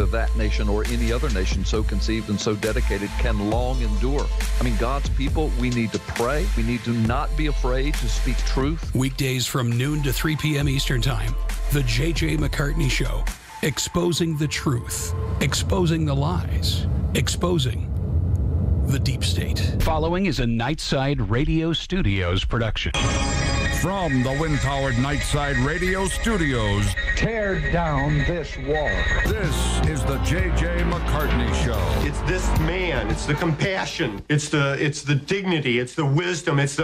of that nation or any other nation so conceived and so dedicated can long endure. I mean, God's people, we need to pray. We need to not be afraid to speak truth. Weekdays from noon to 3 p.m. Eastern Time. The J.J. McCartney Show. Exposing the truth. Exposing the lies. Exposing the deep state. Following is a Nightside Radio Studios production. From the wind-powered Nightside Radio Studios, tear down this wall. This is the J.J. McCartney Show. It's this man. It's the compassion. It's the dignity. It's the wisdom. It's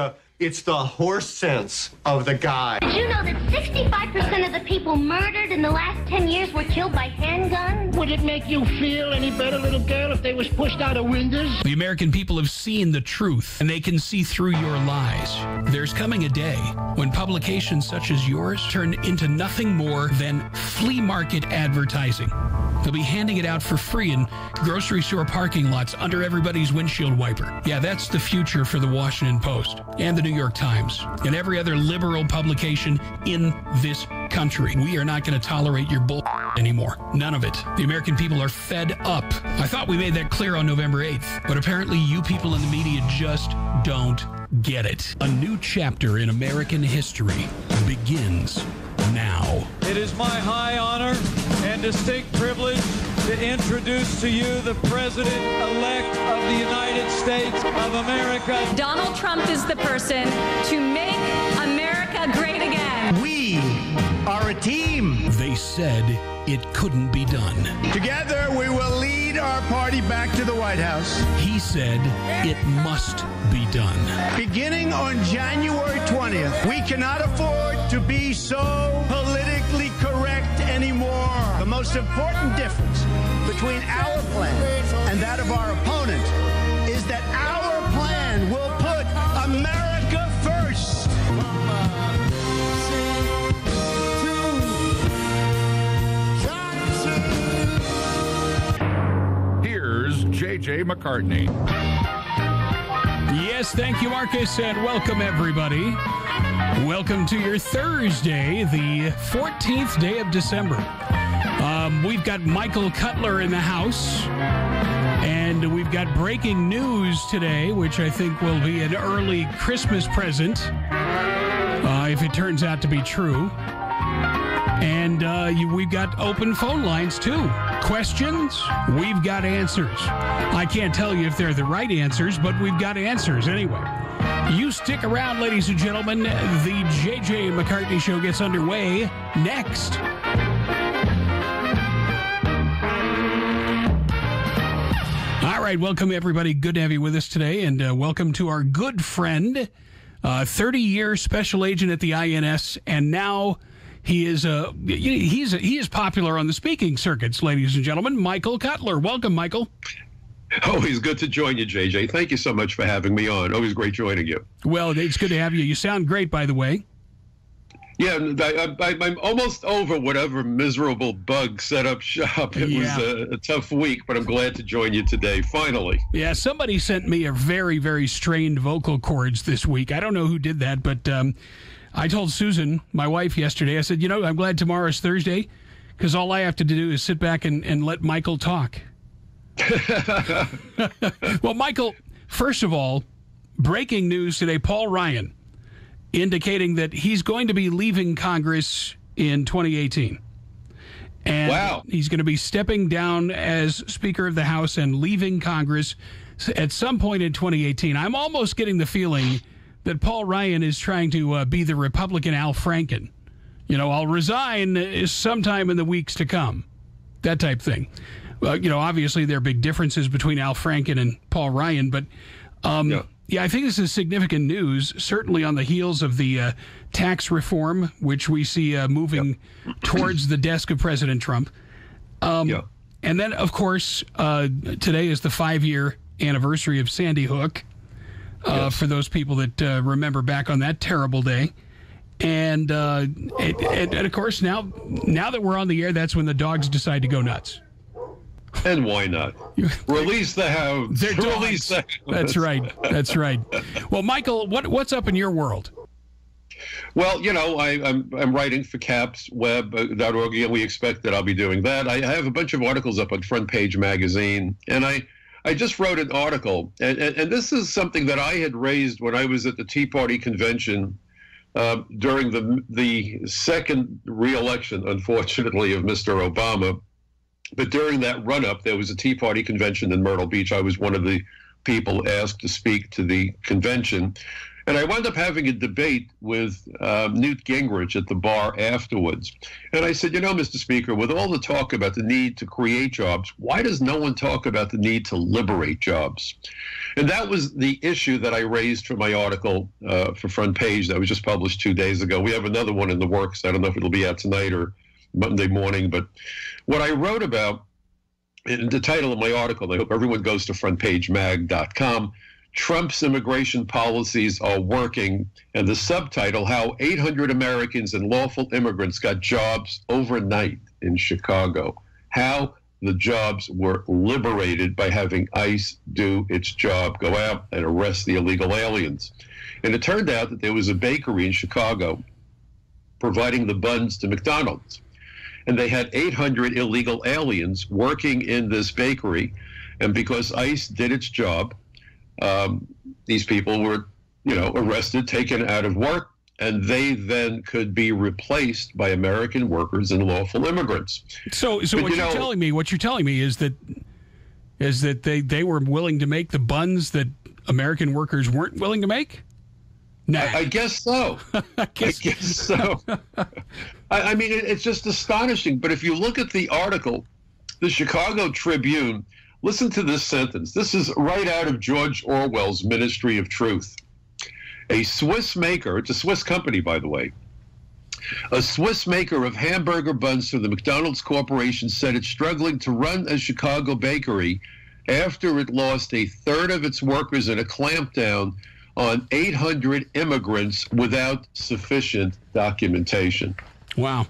the horse sense of the guy. Did you know that 65% of the people murdered in the last 10 years were killed by handguns? Would it make you feel any better, little girl, if they was pushed out of windows? The American people have seen the truth, and they can see through your lies. There's coming a day when publications such as yours turn into nothing more than flea market advertising. They'll be handing it out for free in grocery store parking lots under everybody's windshield wiper. Yeah, that's the future for the Washington Post and the New York Times and every other liberal publication in this country. We are not going to tolerate your bull anymore. None of it. The American people are fed up. I thought we made that clear on November 8th, but apparently you people in the media just don't get it. A new chapter in American history begins now. It is my high honor and distinct privilege to introduce to you the President-elect of the United States of America. Donald Trump is the person to make America great again. We are a team. They said it couldn't be done. Together we will lead our party back to the White House. He said it must be done. Beginning on January 20th, we cannot afford to be so politically correct anymore. The most important difference between our plan and that of our opponent is that our plan will put America first. here's J.J. McCartney. Yes, thank you, Marcus, and welcome, everybody. Welcome to your Thursday, the 14th day of December. We've got Michael Cutler in the house, and we've got breaking news today, which I think will be an early Christmas present, if it turns out to be true. And we've got open phone lines, too. Questions, we've got answers. I can't tell you if they're the right answers, but we've got answers anyway. You stick around, ladies and gentlemen. The J.J. McCartney Show gets underway next. All right, welcome, everybody. Good to have you with us today, and welcome to our good friend, 30-year special agent at the INS, and now he is he is popular on the speaking circuits, ladies and gentlemen. Michael Cutler. Welcome, Michael. Always good to join you, JJ. Thank you so much for having me on. Always great joining you. Well, it's good to have you. You sound great, by the way. Yeah, I'm almost over whatever miserable bug set up shop. It was a tough week, but I'm glad to join you today, finally. Yeah, somebody sent me a very, very strained vocal cords this week. I don't know who did that, but I told Susan, my wife, yesterday, I said, I'm glad tomorrow's Thursday, because all I have to do is sit back and let Michael talk. Well, Michael, first of all, breaking news today, Paul Ryan indicating that he's going to be leaving Congress in 2018. And wow. He's going to be stepping down as Speaker of the House and leaving Congress at some point in 2018. I'm almost getting the feeling that Paul Ryan is trying to be the Republican Al Franken. I'll resign sometime in the weeks to come. That type thing. Obviously there are big differences between Al Franken and Paul Ryan, but yeah, I think this is significant news, certainly on the heels of the tax reform, which we see moving towards the desk of President Trump. And then, of course, today is the 5-year anniversary of Sandy Hook, for those people that remember back on that terrible day. And of course, now that we're on the air, that's when the dogs decide to go nuts. And why not? Release the hounds. Release the hounds. That's right. That's right. Well, Michael, what's up in your world? Well, I'm writing for capsweb.org, and we expect that I'll be doing that. I have a bunch of articles up on Front Page Magazine, and I just wrote an article, and this is something that I had raised when I was at the Tea Party convention during the second re-election, unfortunately, of Mr. Obama. But during that run-up, there was a Tea Party convention in Myrtle Beach. I was one of the people asked to speak to the convention. And I wound up having a debate with Newt Gingrich at the bar afterwards. And I said, Mr. Speaker, with all the talk about the need to create jobs, why does no one talk about the need to liberate jobs? And that was the issue that I raised for my article for Front Page that was just published 2 days ago. We have another one in the works. I don't know if it'll be out tonight or Monday morning. But what I wrote about, in the title of my article, I hope everyone goes to frontpagemag.com, Trump's immigration policies are working, and the subtitle, How 800 Americans and Lawful Immigrants Got Jobs Overnight in Chicago. How the jobs were liberated by having ICE do its job, go out and arrest the illegal aliens. And it turned out that there was a bakery in Chicago providing the buns to McDonald's. And they had 800 illegal aliens working in this bakery. And because ICE did its job, these people were, arrested, taken out of work, and they then could be replaced by American workers and lawful immigrants. So what you're telling me is that they were willing to make the buns that American workers weren't willing to make? Nah. I guess so. I guess so. I mean, it's just astonishing. But if you look at the article, the Chicago Tribune, listen to this sentence. This is right out of George Orwell's Ministry of Truth. A Swiss maker, it's a Swiss company, by the way, a Swiss maker of hamburger buns for the McDonald's Corporation said it's struggling to run a Chicago bakery after it lost a third of its workers in a clampdown on 800 immigrants without sufficient documentation. Wow.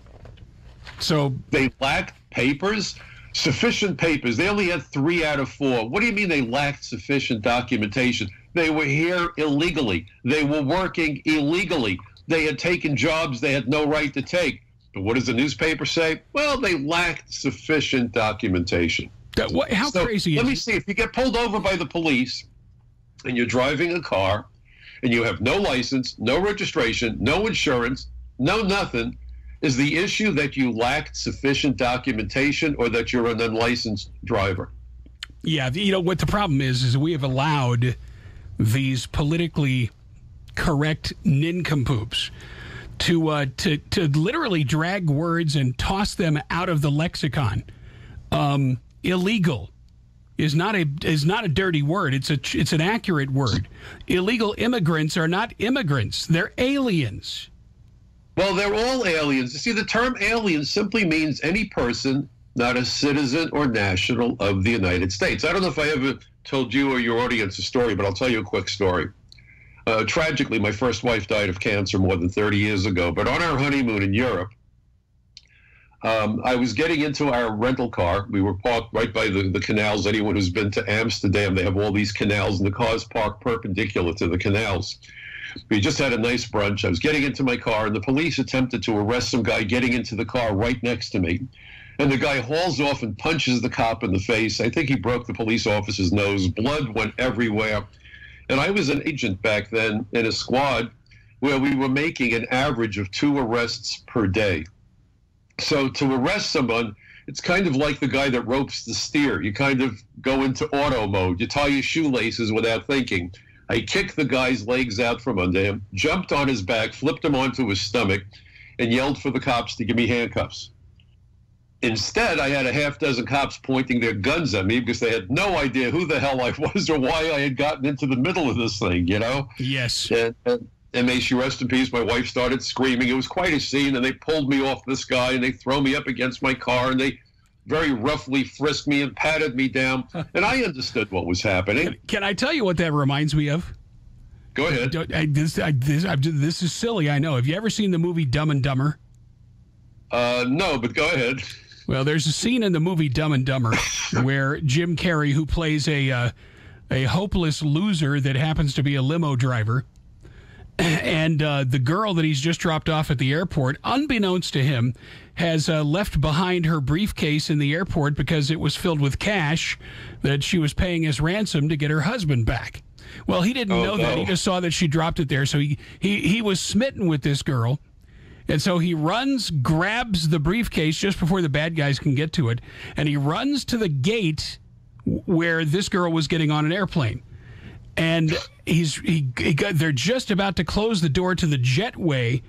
So they lacked papers? Sufficient papers. They only had 3 out of 4. What do you mean they lacked sufficient documentation? They were here illegally. They were working illegally. They had taken jobs they had no right to take. But what does the newspaper say? Well, they lacked sufficient documentation. How crazy is it? Let me see. If you get pulled over by the police and you're driving a car and you have no license, no registration, no insurance, no nothing, is the issue that you lacked sufficient documentation or that you're an unlicensed driver? Yeah, what the problem is we have allowed these politically correct nincompoops to literally drag words and toss them out of the lexicon. Illegal is not a dirty word. It's an accurate word. Illegal immigrants are not immigrants. They're aliens. Well, they're all aliens. You see, the term alien simply means any person not a citizen or national of the United States. I don't know if I ever told you or your audience a story, but I'll tell you a quick story. Tragically, my first wife died of cancer more than 30 years ago, but on our honeymoon in Europe, I was getting into our rental car. We were parked right by the canals. Anyone who's been to Amsterdam, they have all these canals, and the cars parked perpendicular to the canals. We just had a nice brunch. I was getting into my car, and the police attempted to arrest some guy getting into the car right next to me. And the guy hauls off and punches the cop in the face. I think he broke the police officer's nose. Blood went everywhere. And I was an agent back then in a squad where we were making an average of 2 arrests per day. So to arrest someone, it's kind of like the guy that ropes the steer. You kind of go into auto mode. You tie your shoelaces without thinking. I kicked the guy's legs out from under him, jumped on his back, flipped him onto his stomach, and yelled for the cops to give me handcuffs. Instead, I had a half dozen cops pointing their guns at me because they had no idea who the hell I was or why I had gotten into the middle of this thing, you know? Yes. And may she rest in peace, my wife started screaming. It was quite a scene, and they pulled me off this guy, and they throw me up against my car, and they very roughly frisked me and patted me down, and I understood what was happening. Can I tell you what that reminds me of? Go ahead. This is silly, I know. Have you ever seen the movie Dumb and Dumber? No, but go ahead. Well, there's a scene in the movie Dumb and Dumber where Jim Carrey, who plays a hopeless loser that happens to be a limo driver, And the girl that he's just dropped off at the airport, unbeknownst to him, has left behind her briefcase in the airport because it was filled with cash that she was paying as ransom to get her husband back. Well, he didn't know that. He just saw that she dropped it there. So he was smitten with this girl. And so he runs, grabs the briefcase just before the bad guys can get to it, and he runs to the gate where this girl was getting on an airplane. And they're just about to close the door to the jetway.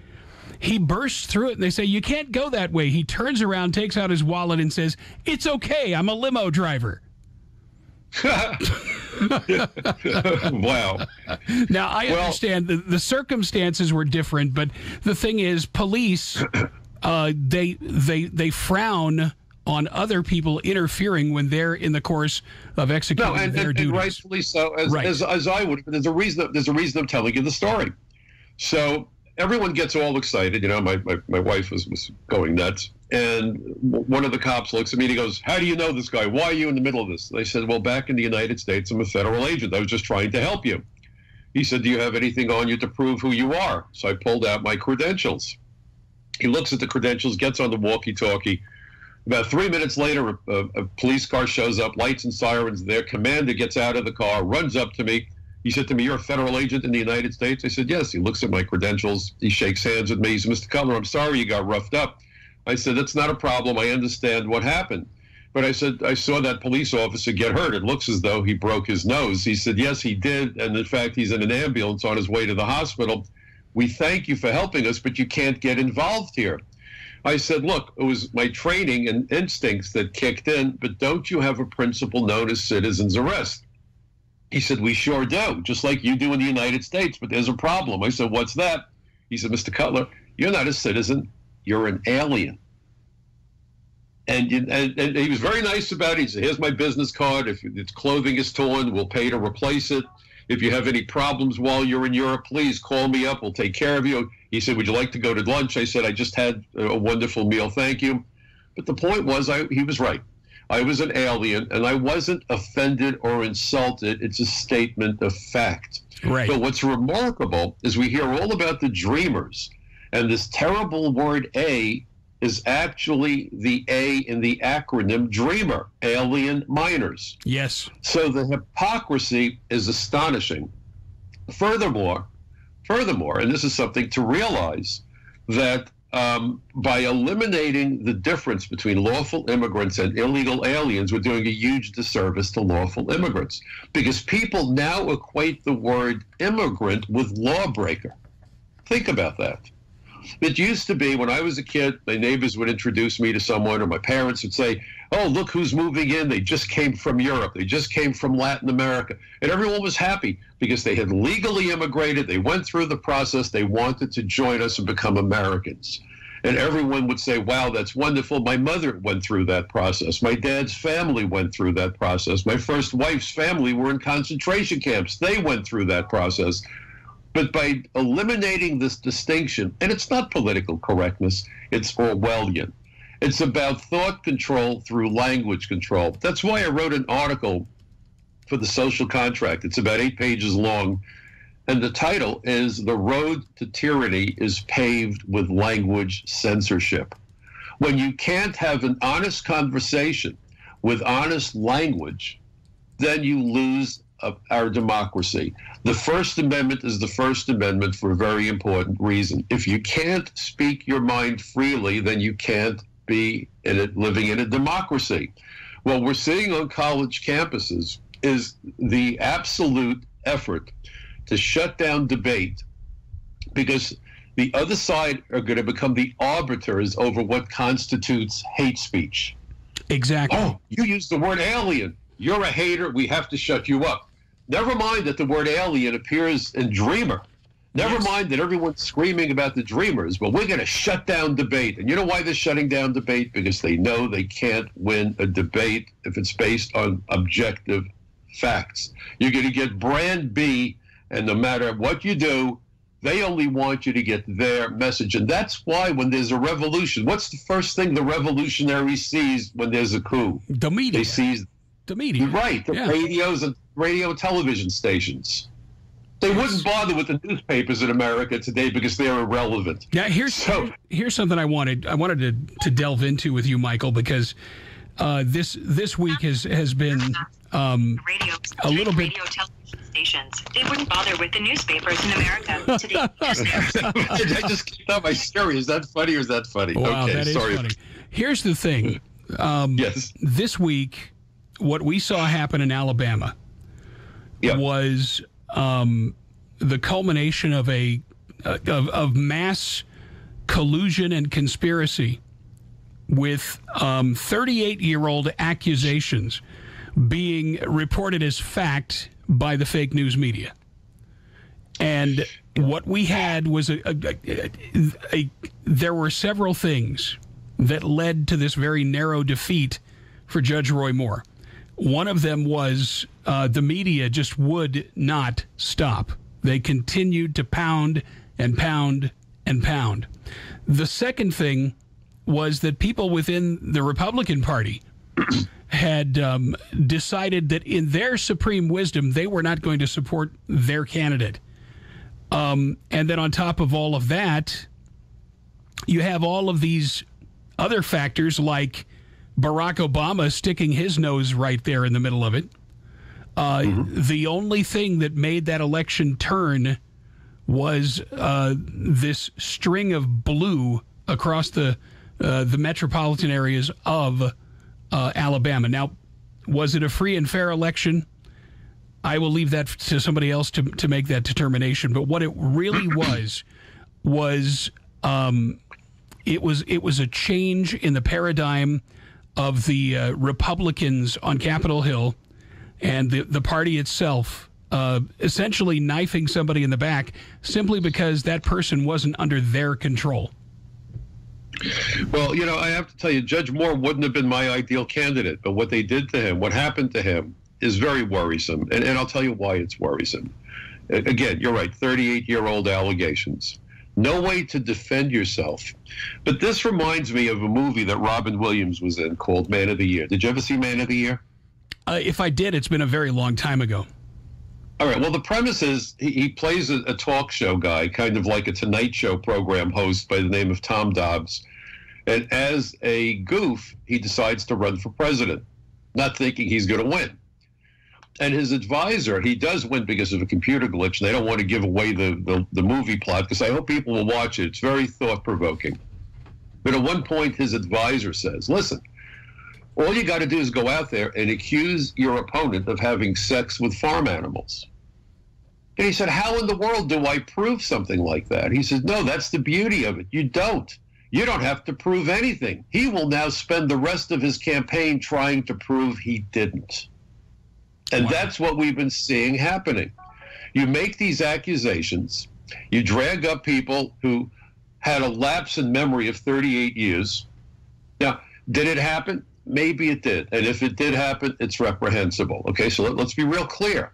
He bursts through it, and they say, "You can't go that way." He turns around, takes out his wallet, and says, "It's okay, I'm a limo driver." Wow. Now, I understand the circumstances were different, but the thing is, police, they frown on other people interfering when they're in the course of executing their duties. And rightfully so, as I would. But there's a reason I'm telling you the story. So everyone gets all excited. You know, my wife was going nuts. And one of the cops looks at me and he goes, "How do you know this guy? Why are you in the middle of this?" I said, "Well, back in the United States, I'm a federal agent. I was just trying to help you." He said, "Do you have anything on you to prove who you are?" So I pulled out my credentials. He looks at the credentials, gets on the walkie-talkie. About 3 minutes later, a police car shows up, lights and sirens. Their commander gets out of the car, runs up to me. He said to me, "You're a federal agent in the United States?" I said, "Yes." He looks at my credentials. He shakes hands with me. He said, "Mr. Cutler, I'm sorry you got roughed up." I said, "That's not a problem. I understand what happened." But I said, "I saw that police officer get hurt. It looks as though he broke his nose." He said, "Yes, he did. And in fact, he's in an ambulance on his way to the hospital. We thank you for helping us, but you can't get involved here." I said, "Look, it was my training and instincts that kicked in, but don't you have a principle known as citizen's arrest?" He said, "We sure do, just like you do in the United States, but there's a problem." I said, "What's that?" He said, "Mr. Cutler, you're not a citizen. You're an alien." And he was very nice about it. He said, "Here's my business card. If its clothing is torn, we'll pay to replace it. If you have any problems while you're in Europe, please call me up. We'll take care of you." He said, "Would you like to go to lunch?" I said, "I just had a wonderful meal. Thank you." But the point was, he was right. I was an alien, and I wasn't offended or insulted. It's a statement of fact. Right. But what's remarkable is we hear all about the dreamers, and this terrible word A is actually the A in the acronym DREAMER, alien minors. Yes. So the hypocrisy is astonishing. Furthermore, and this is something to realize, that by eliminating the difference between lawful immigrants and illegal aliens, we're doing a huge disservice to lawful immigrants, because people now equate the word immigrant with lawbreaker. Think about that. It used to be when I was a kid, my neighbors would introduce me to someone, or my parents would say, "Oh, look who's moving in. They just came from Europe. They just came from Latin America." And everyone was happy because they had legally immigrated. They went through the process. They wanted to join us and become Americans. And everyone would say, "Wow, that's wonderful. My mother went through that process. My dad's family went through that process. My first wife's family were in concentration camps. They went through that process." But by eliminating this distinction, and it's not political correctness, it's Orwellian. It's about thought control through language control. That's why I wrote an article for the Social Contract. It's about 8 pages long. And the title is "The Road to Tyranny is Paved with Language Censorship." When you can't have an honest conversation with honest language, then you lose our democracy. The First Amendment is the First Amendment for a very important reason. If you can't speak your mind freely, then you can't be living in a democracy. What we're seeing on college campuses is the absolute effort to shut down debate, because the other side are going to become the arbiters over what constitutes hate speech. Exactly. "Oh, you used the word alien. You're a hater. We have to shut you up." Never mind that the word alien appears in Dreamer. Never mind that everyone's screaming about the Dreamers, but we're going to shut down debate. And you know why they're shutting down debate? Because they know they can't win a debate if it's based on objective facts. You're going to get brand B, and no matter what you do, they only want you to get their message. And that's why when there's a revolution, what's the first thing the revolutionary sees when there's a coup? The media. They seize the media. Right, the radios and radio and television stations. They wouldn't bother with the newspapers in America today because they're irrelevant. Yeah, here's something I wanted to delve into with you, Michael, because this week has been a little bit. Radio television stations. They wouldn't bother with the newspapers in America today. I just kicked out my stereo. Is that funny or is that funny? Wow, okay, that is sorry. funny. Here's the thing. Yes. This week, what we saw happen in Alabama was the culmination of of mass collusion and conspiracy with 38-year-old accusations being reported as fact by the fake news media. And what we had was there were several things that led to this very narrow defeat for Judge Roy Moore. One of them was the media just would not stop. They continued to pound and pound and pound. The second thing was that people within the Republican Party had decided that in their supreme wisdom, they were not going to support their candidate. And then on top of all of that, you have all of these other factors like Barack Obama sticking his nose right there in the middle of it. The only thing that made that election turn was this string of blue across the metropolitan areas of Alabama. Now, was it a free and fair election? I will leave that to somebody else to make that determination. But what it really was it was a change in the paradigm of the Republicans on Capitol Hill and the party itself, essentially knifing somebody in the back simply because that person wasn't under their control. Well, I have to tell you, Judge Moore wouldn't have been my ideal candidate, but what they did to him, what happened to him, is very worrisome. And I'll tell you why it's worrisome. Again, you're right, 38-year-old allegations. No way to defend yourself. But this reminds me of a movie that Robin Williams was in called Man of the Year. Did you ever see Man of the Year? If I did, it's been a very long time ago. All right. Well, the premise is he plays a talk show guy, kind of like a Tonight Show program host by the name of Tom Dobbs. And as a goof, he decides to run for president, not thinking he's going to win. And his advisor, he does win because of a computer glitch. And they don't want to give away the movie plot because I hope people will watch it. It's very thought-provoking. But at one point, his advisor says, listen, all you got to do is go out there and accuse your opponent of having sex with farm animals. And he said, how in the world do I prove something like that? He said, no, that's the beauty of it. You don't. You don't have to prove anything. He will now spend the rest of his campaign trying to prove he didn't. And that's what we've been seeing happening. You make these accusations, you drag up people who had a lapse in memory of 38 years. Now, did it happen? Maybe it did. And if it did happen, it's reprehensible. Okay, so let's be real clear.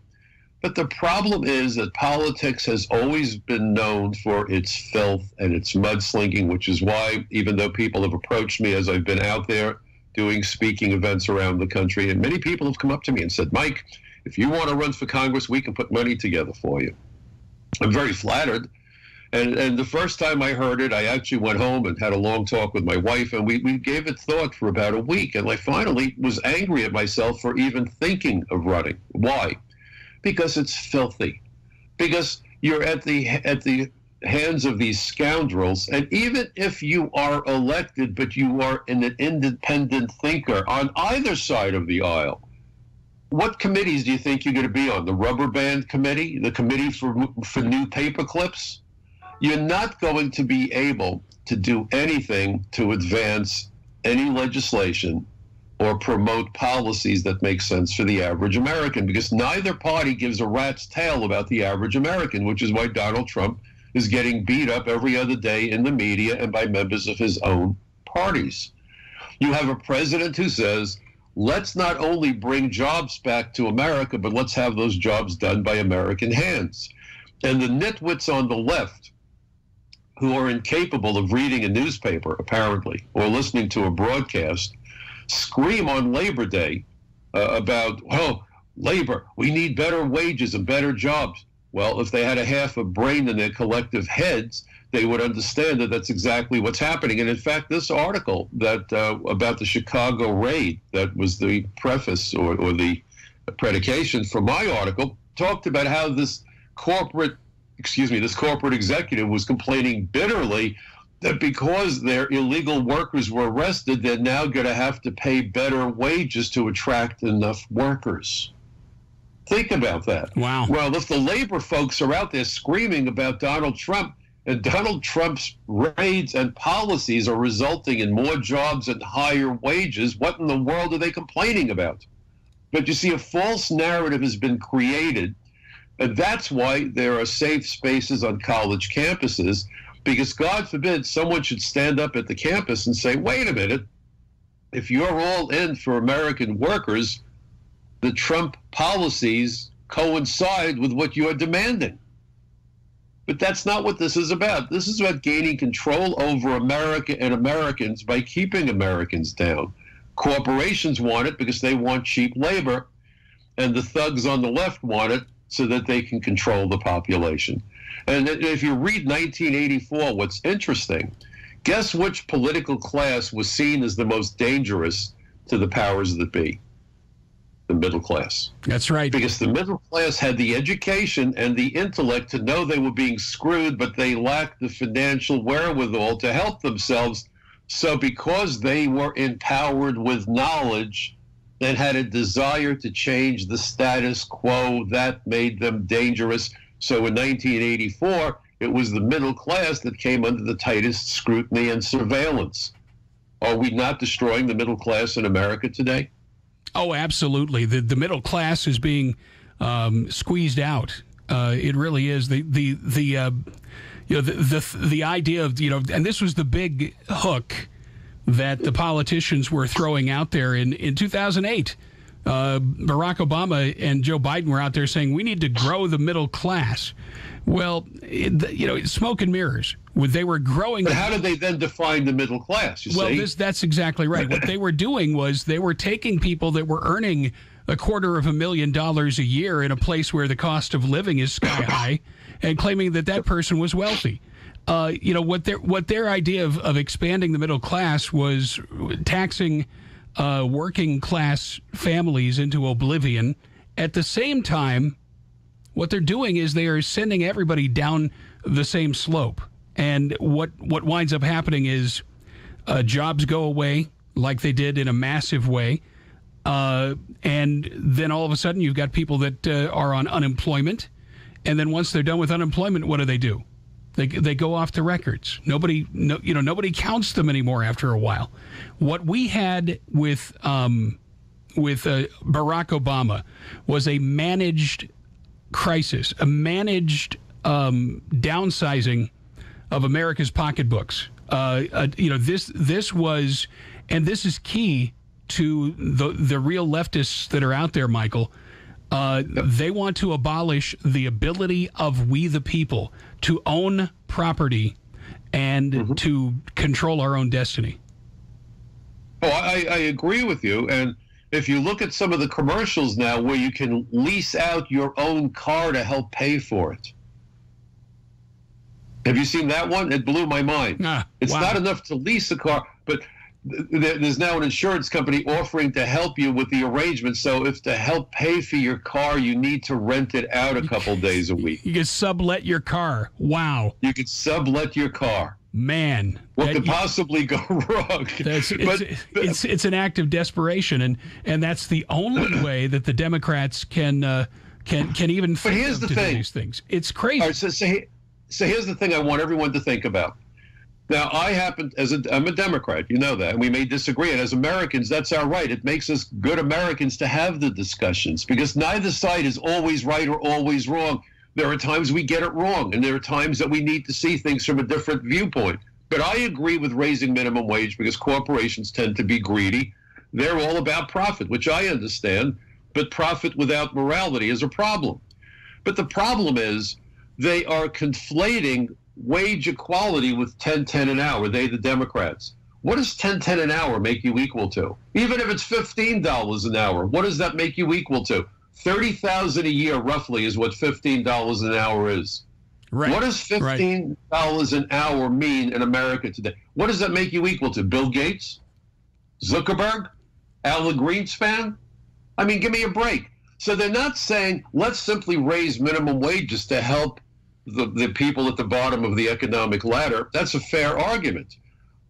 But the problem is that politics has always been known for its filth and its mudslinging, which is why, even though people have approached me as I've been out there doing speaking events around the country, and many people have come up to me and said, Mike, if you want to run for Congress, we can put money together for you. I'm very flattered. And the first time I heard it, I actually went home and had a long talk with my wife, and we gave it thought for about a week. And I finally was angry at myself for even thinking of running. Why? Because it's filthy. Because you're at the hands of these scoundrels. And even if you are elected, but you are an independent thinker on either side of the aisle, what committees do you think you're going to be on? The rubber band committee? The committee for new paper clips? You're not going to be able to do anything to advance any legislation or promote policies that make sense for the average American, because neither party gives a rat's tail about the average American, which is why Donald Trump is getting beat up every other day in the media and by members of his own parties. You have a president who says, let's not only bring jobs back to America, but let's have those jobs done by American hands. And the nitwits on the left, who are incapable of reading a newspaper, apparently, or listening to a broadcast, scream on Labor Day about, labor, we need better wages and better jobs. Well, if they had a half a brain in their collective heads, they would understand that that's exactly what's happening. And in fact, this article that about the Chicago raid, that was the preface or the predication for my article, talked about how this corporate executive was complaining bitterly that because their illegal workers were arrested, they're now going to have to pay better wages to attract enough workers. Think about that. Wow. Well, if the labor folks are out there screaming about Donald Trump, and Donald Trump's raids and policies are resulting in more jobs and higher wages, what in the world are they complaining about? But you see, a false narrative has been created, and that's why there are safe spaces on college campuses, because God forbid someone should stand up at the campus and say, wait a minute, if you're all in for American workers, the Trump policies coincide with what you're demanding. But that's not what this is about. This is about gaining control over America and Americans by keeping Americans down. Corporations want it because they want cheap labor, and the thugs on the left want it so that they can control the population. And if you read 1984, what's interesting, guess which political class was seen as the most dangerous to the powers that be? The middle class. That's right. Because the middle class had the education and the intellect to know they were being screwed, but they lacked the financial wherewithal to help themselves. So because they were empowered with knowledge and had a desire to change the status quo, that made them dangerous. So in 1984, it was the middle class that came under the tightest scrutiny and surveillance. Are we not destroying the middle class in America today? Oh, absolutely. The middle class is being squeezed out. It really is. The idea of, and this was the big hook that the politicians were throwing out there in 2008. Barack Obama and Joe Biden were out there saying we need to grow the middle class. Well, smoke and mirrors. They were growing. But how did they then define the middle class? That's exactly right. What they were doing was they were taking people that were earning $250,000 a year in a place where the cost of living is sky high, and claiming that person was wealthy. What their idea of expanding the middle class was taxing working class families into oblivion. At the same time, what they're doing is they are sending everybody down the same slope. And what winds up happening is jobs go away like they did in a massive way. And then all of a sudden you've got people that are on unemployment. And then once they're done with unemployment, what do? They go off the records. Nobody counts them anymore after a while. What we had with Barack Obama was a managed crisis, a managed downsizing of America's pocketbooks. This was, and this is key to the real leftists that are out there, Michael. They want to abolish the ability of we the people to own property and to control our own destiny. Oh, I agree with you. And if you look at some of the commercials now where you can lease out your own car to help pay for it. Have you seen that one? It blew my mind. It's not enough to lease a car, but there's now an insurance company offering to help you with the arrangement. So if to help pay for your car, you need to rent it out a couple days a week. You can sublet your car. Wow. You could sublet your car. Man. What could possibly go wrong? It's an act of desperation, and that's the only way that the Democrats can even think of to do these things. It's crazy. All right, so here's the thing I want everyone to think about. Now, I'm a Democrat, you know that, and we may disagree. And as Americans, that's our right. It makes us good Americans to have the discussions because neither side is always right or always wrong. There are times we get it wrong, and there are times that we need to see things from a different viewpoint. But I agree with raising minimum wage because corporations tend to be greedy. They're all about profit, which I understand, but profit without morality is a problem. But the problem is they are conflating wage equality with $10.10 an hour, the Democrats. What does $10.10 an hour make you equal to? Even if it's $15 an hour, what does that make you equal to? $30,000 a year, roughly, is what $15 an hour is. Right. What does $15 an hour mean in America today? What does that make you equal to? Bill Gates? Zuckerberg? Alan Greenspan? I mean, give me a break. So they're not saying, let's simply raise minimum wages to help the people at the bottom of the economic ladder. That's a fair argument.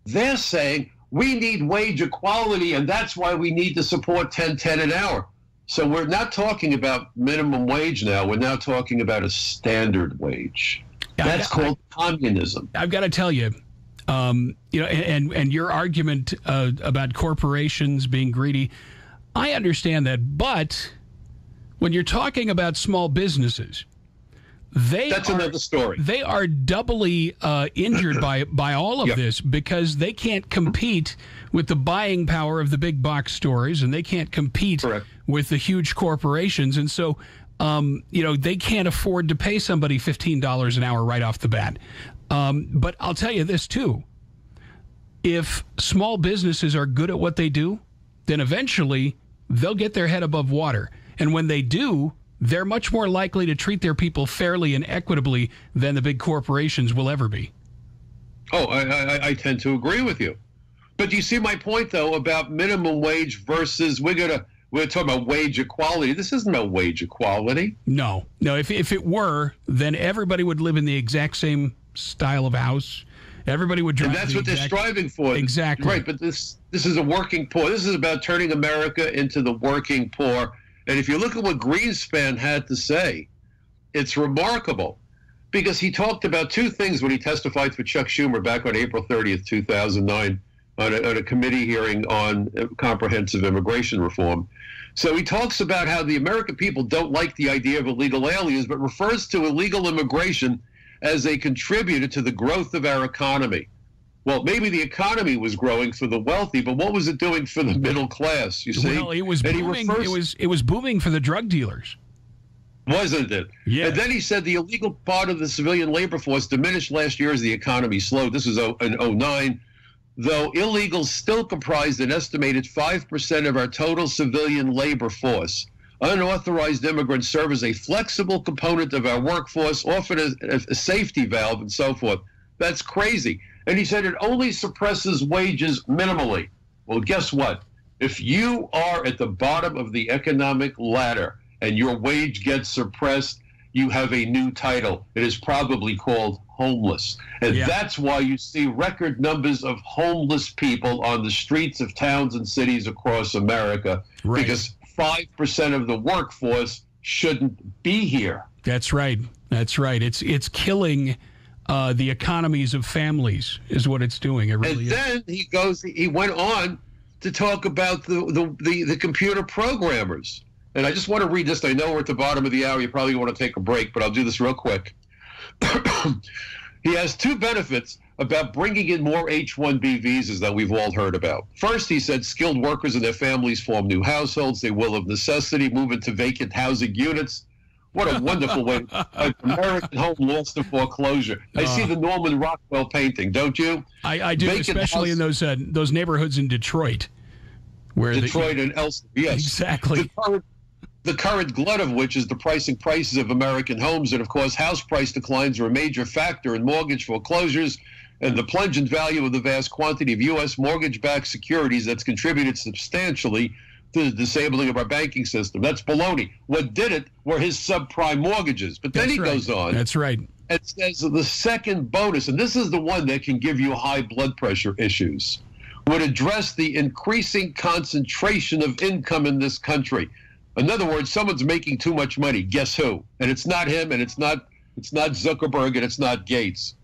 They're saying, we need wage equality, and that's why we need to support $10.10 an hour. So we're not talking about minimum wage now. We're now talking about a standard wage. That's called communism. I've got to tell you, and your argument about corporations being greedy, I understand that. But when you're talking about small businesses, that's another story. They are doubly injured by all of this because they can't compete with the buying power of the big box stores, and they can't compete with the huge corporations. And so, they can't afford to pay somebody $15 an hour right off the bat. But I'll tell you this, too. If small businesses are good at what they do, then eventually they'll get their head above water. And when they do, they're much more likely to treat their people fairly and equitably than the big corporations will ever be. Oh, I tend to agree with you. But do you see my point, though, about minimum wage versus we're talking about wage equality. This isn't about wage equality. No. If it were, then everybody would live in the exact same style of house. Everybody would drive. And that's what they're striving for. Exactly. Right, but this is a working poor. This is about turning America into the working poor. And if you look at what Greenspan had to say, it's remarkable. Because he talked about two things when he testified for Chuck Schumer back on April 30th, 2009, on a committee hearing on comprehensive immigration reform. So he talks about how the American people don't like the idea of illegal aliens, but refers to illegal immigration as a contributor to the growth of our economy. Well, maybe the economy was growing for the wealthy, but what was it doing for the middle class? You see, well, it was booming. It was booming for the drug dealers, wasn't it? Yeah. And then he said the illegal part of the civilian labor force diminished last year as the economy slowed. This was in 2009. Though illegals still comprised an estimated 5% of our total civilian labor force. Unauthorized immigrants serve as a flexible component of our workforce, often as a safety valve and so forth. That's crazy. And he said it only suppresses wages minimally. Well, guess what? If you are at the bottom of the economic ladder and your wage gets suppressed, you have a new title. It is probably called homeless. And that's why you see record numbers of homeless people on the streets of towns and cities across America, because 5% of the workforce shouldn't be here. That's right. That's right. It's killing the economies of families is what it's doing. It really is. And then he went on to talk about the computer programmers. And I just want to read this. I know we're at the bottom of the hour. You probably want to take a break, but I'll do this real quick. He has two benefits about bringing in more H-1B visas that we've all heard about. First, he said skilled workers and their families form new households. They will, of necessity, move into vacant housing units. What a wonderful way. An American home lost to foreclosure. I see the Norman Rockwell painting, don't you? I do, vacant especially in those neighborhoods in Detroit. Detroit and elsewhere, yes. Exactly. The current glut of which is depressing prices of American homes. And, of course, house price declines are a major factor in mortgage foreclosures and the plungent value of the vast quantity of U.S. mortgage-backed securities that's contributed substantially to the disabling of our banking system. That's baloney. What did it were his subprime mortgages. But then he goes on. That's right. And says the second bonus, and this is the one that can give you high blood pressure issues, would address the increasing concentration of income in this country. In other words, someone's making too much money. Guess who? And it's not him, and it's not Zuckerberg, and it's not Gates.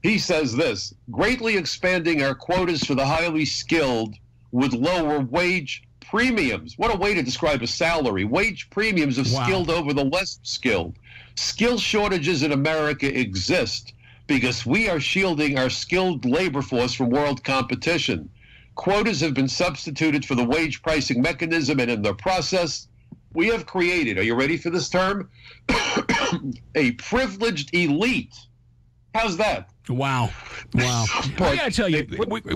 He says this: greatly expanding our quotas for the highly skilled would lower wage premiums. What a way to describe a salary. Wage premiums of skilled over the less skilled. Skill shortages in America exist because we are shielding our skilled labor force from world competition. Quotas have been substituted for the wage pricing mechanism, and in the process, we have created, are you ready for this term? A privileged elite. How's that? Wow. I got to tell you,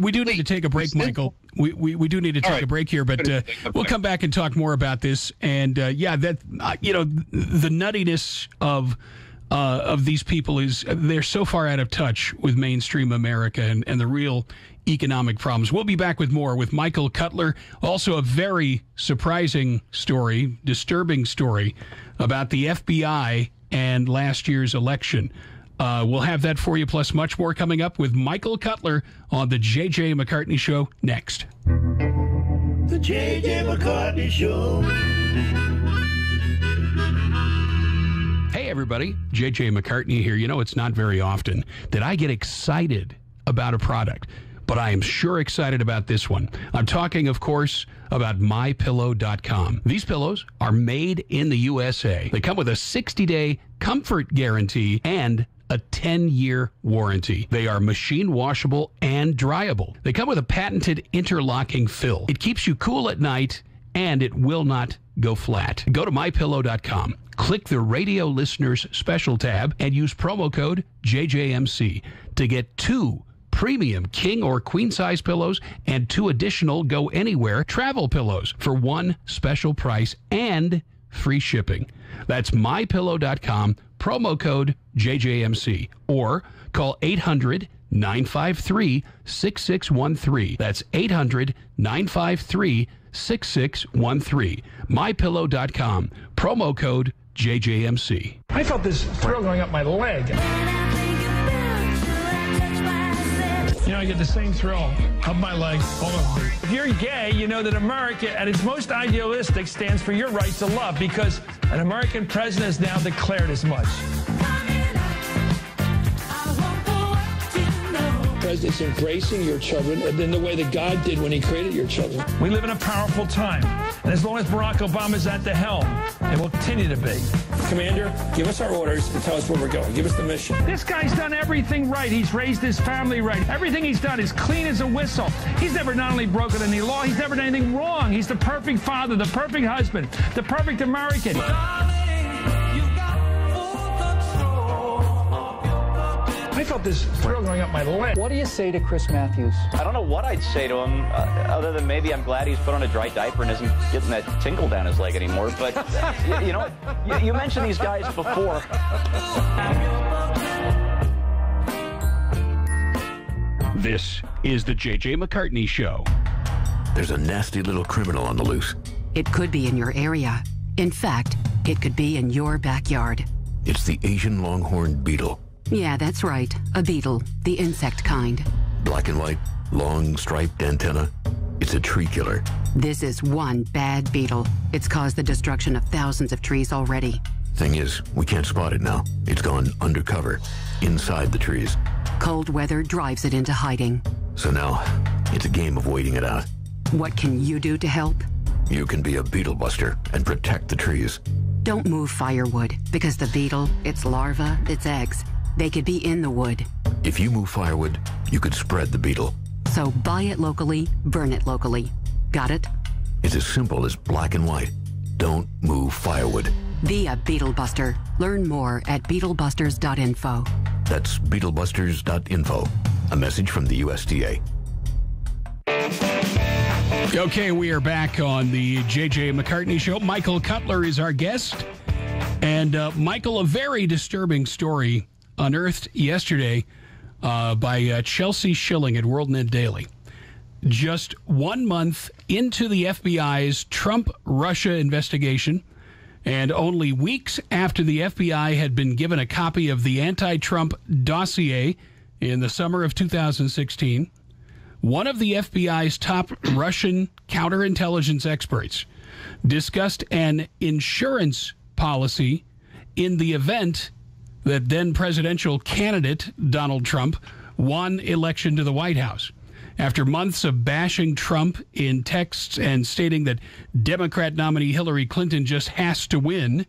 we do need to take a break, Michael. We do need to take a break here, but we'll come back and talk more about this. And, the nuttiness of these people is they're so far out of touch with mainstream America and the real economic problems. We'll be back with more with Michael Cutler. Also a very surprising story, disturbing story about the FBI and last year's election. We'll have that for you, plus much more coming up with Michael Cutler on the J.J. McCartney Show next. The J.J. McCartney Show. Hey, everybody. J.J. McCartney here. You know, it's not very often that I get excited about a product, but I am sure excited about this one. I'm talking, of course, about MyPillow.com. These pillows are made in the USA. They come with a 60-day comfort guarantee and a 10-year warranty. They are machine washable and dryable. They come with a patented interlocking fill. It keeps you cool at night, and it will not go flat. Go to MyPillow.com. Click the Radio Listeners Special tab and use promo code JJMC to get 2 premium king or queen size pillows and 2 additional go anywhere travel pillows for one special price and free shipping. That's MyPillow.com, promo code JJMC, or call 800-953-6613. That's 800-953-6613. MyPillow.com, promo code JJMC. I felt this thrill going up my leg. You know, I get the same thrill up my leg all over me. If you're gay, you know that America, at its most idealistic, stands for your right to love, because an American president has now declared as much. President's embracing your children in the way that God did when he created your children. We live in a powerful time, and as long as Barack Obama is at the helm, it will continue to be. Commander, give us our orders and tell us where we're going. Give us the mission. This guy's done everything right. He's raised his family right. Everything he's done is clean as a whistle. He's never not only broken any law, he's never done anything wrong. He's the perfect father, the perfect husband, the perfect American. I felt this thrill going up my leg. What do you say to Chris Matthews? I don't know what I'd say to him, other than maybe I'm glad he's put on a dry diaper and isn't getting that tingle down his leg anymore. But, you know, you mentioned these guys before. This is the J.J. McCartney Show. There's a nasty little criminal on the loose. It could be in your area. In fact, it could be in your backyard. It's the Asian longhorn beetle. Yeah, that's right. A beetle, the insect kind. Black and white, long striped antenna. It's a tree killer. This is one bad beetle. It's caused the destruction of thousands of trees already. Thing is, we can't spot it now. It's gone undercover, inside the trees. Cold weather drives it into hiding. So now, it's a game of waiting it out. What can you do to help? You can be a beetle buster and protect the trees. Don't move firewood, because the beetle, its larvae, its eggs, they could be in the wood. If you move firewood, you could spread the beetle. So buy it locally, burn it locally. Got it? It's as simple as black and white. Don't move firewood. Be a beetle buster. Learn more at beetlebusters.info. That's beetlebusters.info. A message from the USDA. Okay, we are back on the J.J. McCartney Show. Michael Cutler is our guest. And, Michael, a very disturbing story unearthed yesterday by Chelsea Schilling at WorldNet Daily. Just 1 month into the FBI's Trump-Russia investigation, and only weeks after the FBI had been given a copy of the anti-Trump dossier in the summer of 2016, one of the FBI's top Russian counterintelligence experts discussed an insurance policy in the event that then presidential candidate Donald Trump won election to the White House. After months of bashing Trump in texts and stating that Democrat nominee Hillary Clinton just has to win,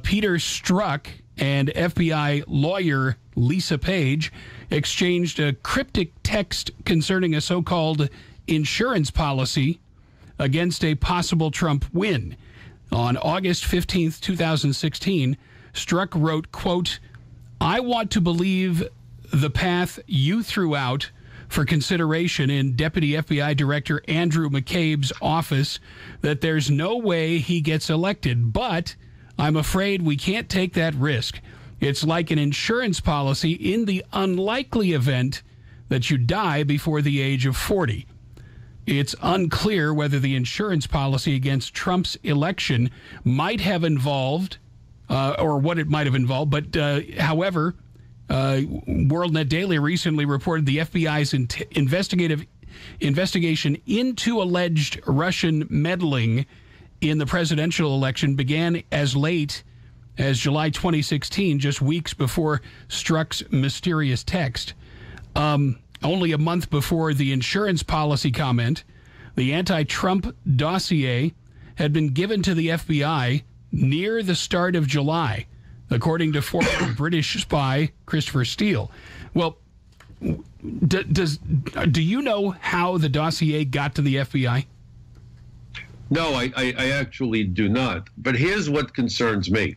Peter Strzok and FBI lawyer Lisa Page exchanged a cryptic text concerning a so-called insurance policy against a possible Trump win. On August 15th, 2016, Strzok wrote, quote, "I want to believe the path you threw out for consideration in Deputy FBI Director Andrew McCabe's office, that there's no way he gets elected. But I'm afraid we can't take that risk. It's like an insurance policy in the unlikely event that you die before the age of 40. It's unclear whether the insurance policy against Trump's election might have involved, or what it might have involved. But however, WorldNet Daily recently reported the FBI's investigation into alleged Russian meddling in the presidential election began as late as July 2016, just weeks before Strzok's mysterious text. Only a month before the insurance policy comment, the anti-Trump dossier had been given to the FBI near the start of July, according to former British spy Christopher Steele. Well, do you know how the dossier got to the FBI? No, I actually do not. But here's what concerns me.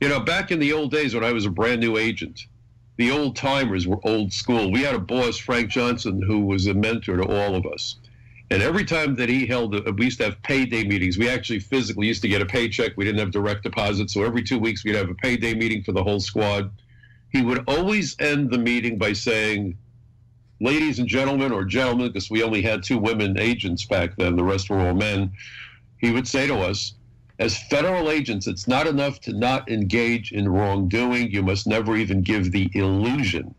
You know, back in the old days when I was a brand new agent, the old timers were old school. We had a boss, Frank Johnson, who was a mentor to all of us. And every time that he held, we used to have payday meetings. We actually physically used to get a paycheck. We didn't have direct deposit. So every 2 weeks, we'd have a payday meeting for the whole squad. He would always end the meeting by saying, ladies and gentlemen, or gentlemen, because we only had 2 women agents back then, the rest were all men. He would say to us, as federal agents, it's not enough to not engage in wrongdoing. You must never even give the illusion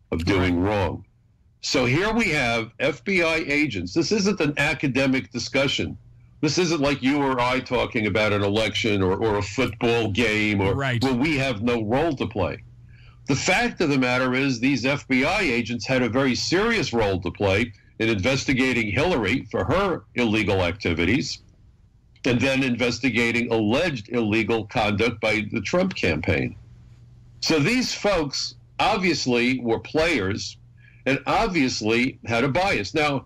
of doing wrong. So here we have FBI agents. This isn't an academic discussion. This isn't like you or I talking about an election or a football game or where we have no role to play. The fact of the matter is these FBI agents had a very serious role to play in investigating Hillary for her illegal activities and then investigating alleged illegal conduct by the Trump campaign. So these folks obviously were players and obviously had a bias. Now,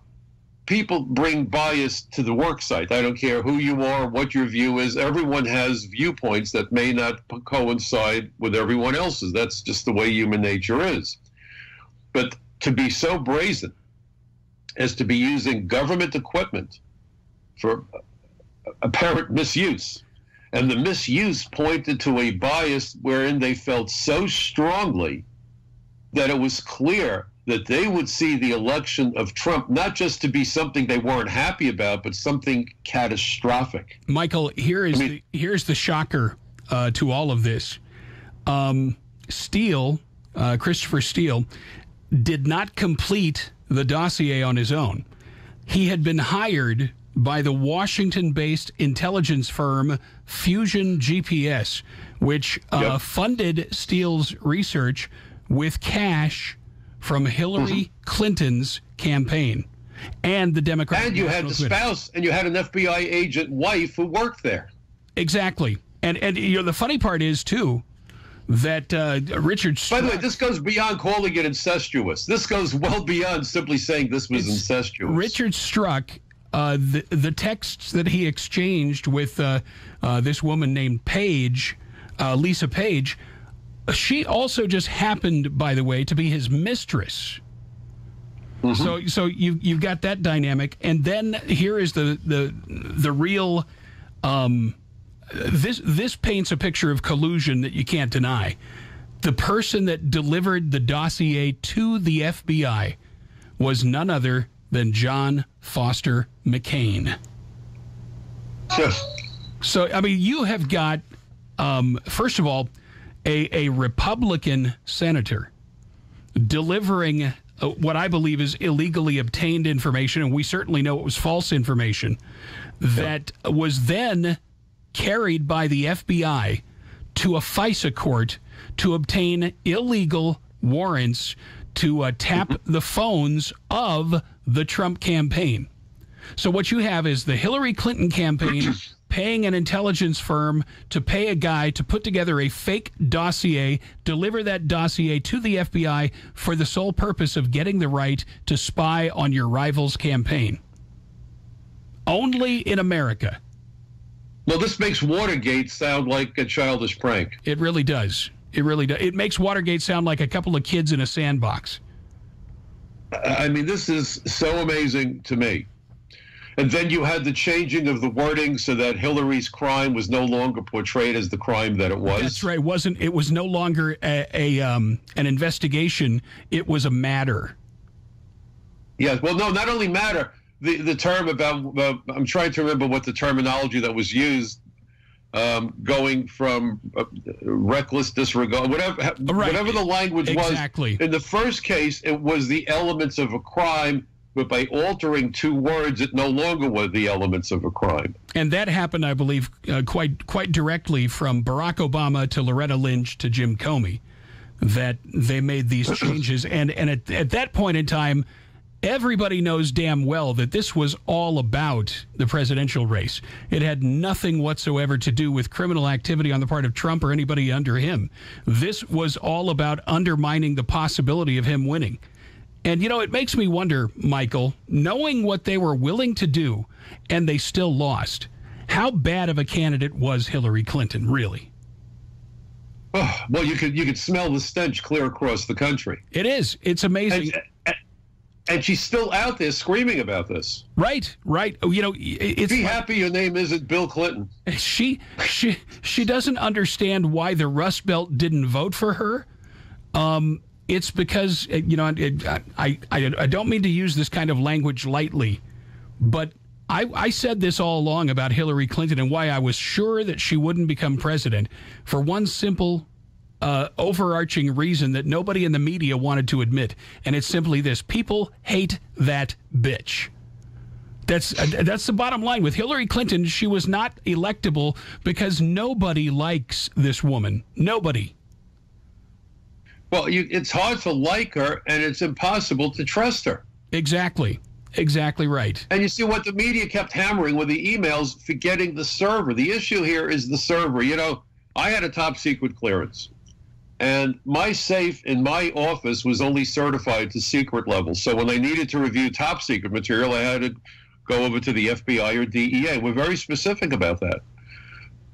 people bring bias to the work site. I don't care who you are, what your view is. Everyone has viewpoints that may not coincide with everyone else's. That's just the way human nature is. But to be so brazen as to be using government equipment for apparent misuse, and the misuse pointed to a bias wherein they felt so strongly that it was clear that they would see the election of Trump not just to be something they weren't happy about, but something catastrophic. Michael, here's the shocker to all of this. Steele, Christopher Steele, did not complete the dossier on his own. He had been hired by the Washington-based intelligence firm Fusion GPS, which funded Steele's research with cash from Hillary Clinton's campaign and the Democratic. And you had the spouse, and you had an FBI agent wife who worked there. Exactly. And you know, the funny part is, too, that Richard Strzok... By the way, this goes beyond calling it incestuous. This goes well beyond simply saying this was incestuous. Richard Strzok, the texts that he exchanged with this woman named Page, Lisa Page, she also just happened, by the way, to be his mistress. So you've got that dynamic, and then here is the real. This paints a picture of collusion that you can't deny. The person that delivered the dossier to the FBI was none other than John Foster McCain. So I mean, you have got first of all, a Republican senator delivering what I believe is illegally obtained information, and we certainly know it was false information, that was then carried by the FBI to a FISA court to obtain illegal warrants to tap the phones of the Trump campaign. So what you have is the Hillary Clinton campaign paying an intelligence firm to pay a guy to put together a fake dossier, deliver that dossier to the FBI for the sole purpose of getting the right to spy on your rival's campaign. Only in America. Well, this makes Watergate sound like a childish prank. It really does. It really does. It makes Watergate sound like a couple of kids in a sandbox. I mean, this is so amazing to me. And then you had the changing of the wording so that Hillary's crime was no longer portrayed as the crime that it was. That's right. It was no longer an investigation. It was a matter. Yeah. Well, no, not only matter. The term about I'm trying to remember what the terminology that was used, going from reckless disregard, whatever the language exactly. was. In the first case, it was the elements of a crime. But by altering two words, it no longer were the elements of a crime. And that happened, I believe, quite directly from Barack Obama to Loretta Lynch to Jim Comey, that they made these changes. And at that point in time, everybody knows damn well that this was all about the presidential race. It had nothing whatsoever to do with criminal activity on the part of Trump or anybody under him. This was all about undermining the possibility of him winning. And, you know, it makes me wonder, Michael, knowing what they were willing to do and they still lost, how bad of a candidate was Hillary Clinton, really? Oh, well, you could smell the stench clear across the country. It is. It's amazing. And she's still out there screaming about this. Right. You know, it's be happy your name isn't Bill Clinton. She doesn't understand why the Rust Belt didn't vote for her. It's because, you know, I don't mean to use this kind of language lightly, but I said this all along about Hillary Clinton and why I was sure that she wouldn't become president for one simple, overarching reason that nobody in the media wanted to admit. And it's simply this: people hate that bitch. That's the bottom line. With Hillary Clinton, she was not electable because nobody likes this woman. Nobody. Well, it's hard to like her, and it's impossible to trust her. Exactly right. And you see what the media kept hammering with the emails, forgetting the server. The issue here is the server. You know, I had a top secret clearance, and my safe in my office was only certified to secret level. So when I needed to review top secret material, I had to go over to the FBI or DEA. We're very specific about that.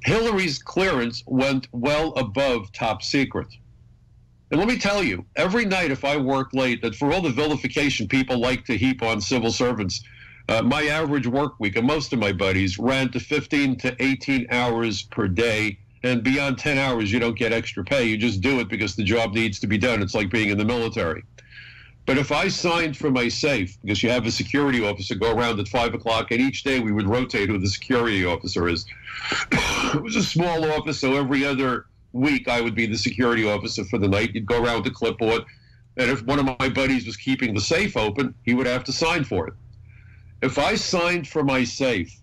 Hillary's clearance went well above top secret. And let me tell you, every night if I work late, that for all the vilification people like to heap on civil servants, my average work week, and most of my buddies, ran to 15 to 18 hours per day. And beyond 10 hours, you don't get extra pay. You just do it because the job needs to be done. It's like being in the military. But if I signed for my safe, because you have a security officer go around at 5 o'clock, and each day we would rotate who the security officer is. It was a small office, so every other week I would be the security officer for the night. You'd go around with the clipboard, and if one of my buddies was keeping the safe open, he would have to sign for it. If I signed for my safe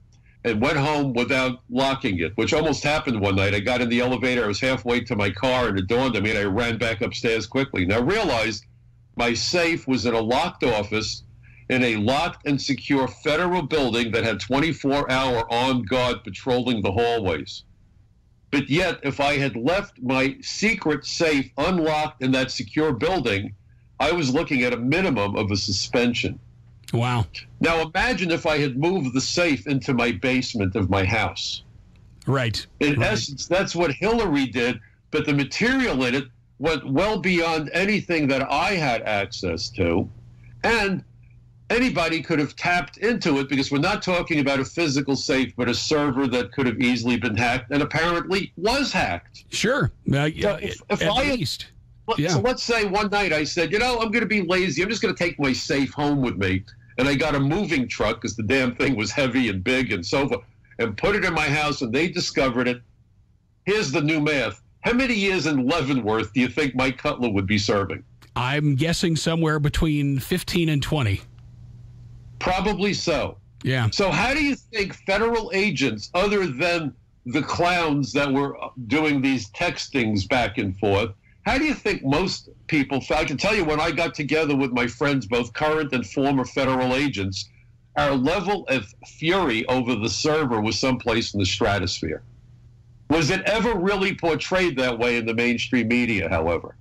and went home without locking it, which almost happened one night, I got in the elevator, I was halfway to my car, and it dawned on me, and I ran back upstairs quickly. Now realized my safe was in a locked office in a locked and secure federal building that had 24-hour armed guard patrolling the hallways. But yet, if I had left my secret safe unlocked in that secure building, I was looking at a minimum of a suspension. Wow. Now imagine if I had moved the safe into my basement of my house. Right. In essence, that's what Hillary did, but the material in it went well beyond anything that I had access to. And anybody could have tapped into it, because we're not talking about a physical safe, but a server that could have easily been hacked and apparently was hacked. Sure. So Yeah. So let's say one night I said, you know, I'm going to be lazy. I'm just going to take my safe home with me. And I got a moving truck, because the damn thing was heavy and big and so forth, and put it in my house, and they discovered it. Here's the new math. How many years in Leavenworth do you think Mike Cutler would be serving? I'm guessing somewhere between 15 and 20. Probably so. Yeah. So how do you think federal agents, other than the clowns that were doing these textings back and forth, how do you think most people, I can tell you when I got together with my friends, both current and former federal agents, our level of fury over the server was someplace in the stratosphere. Was it ever really portrayed that way in the mainstream media, however?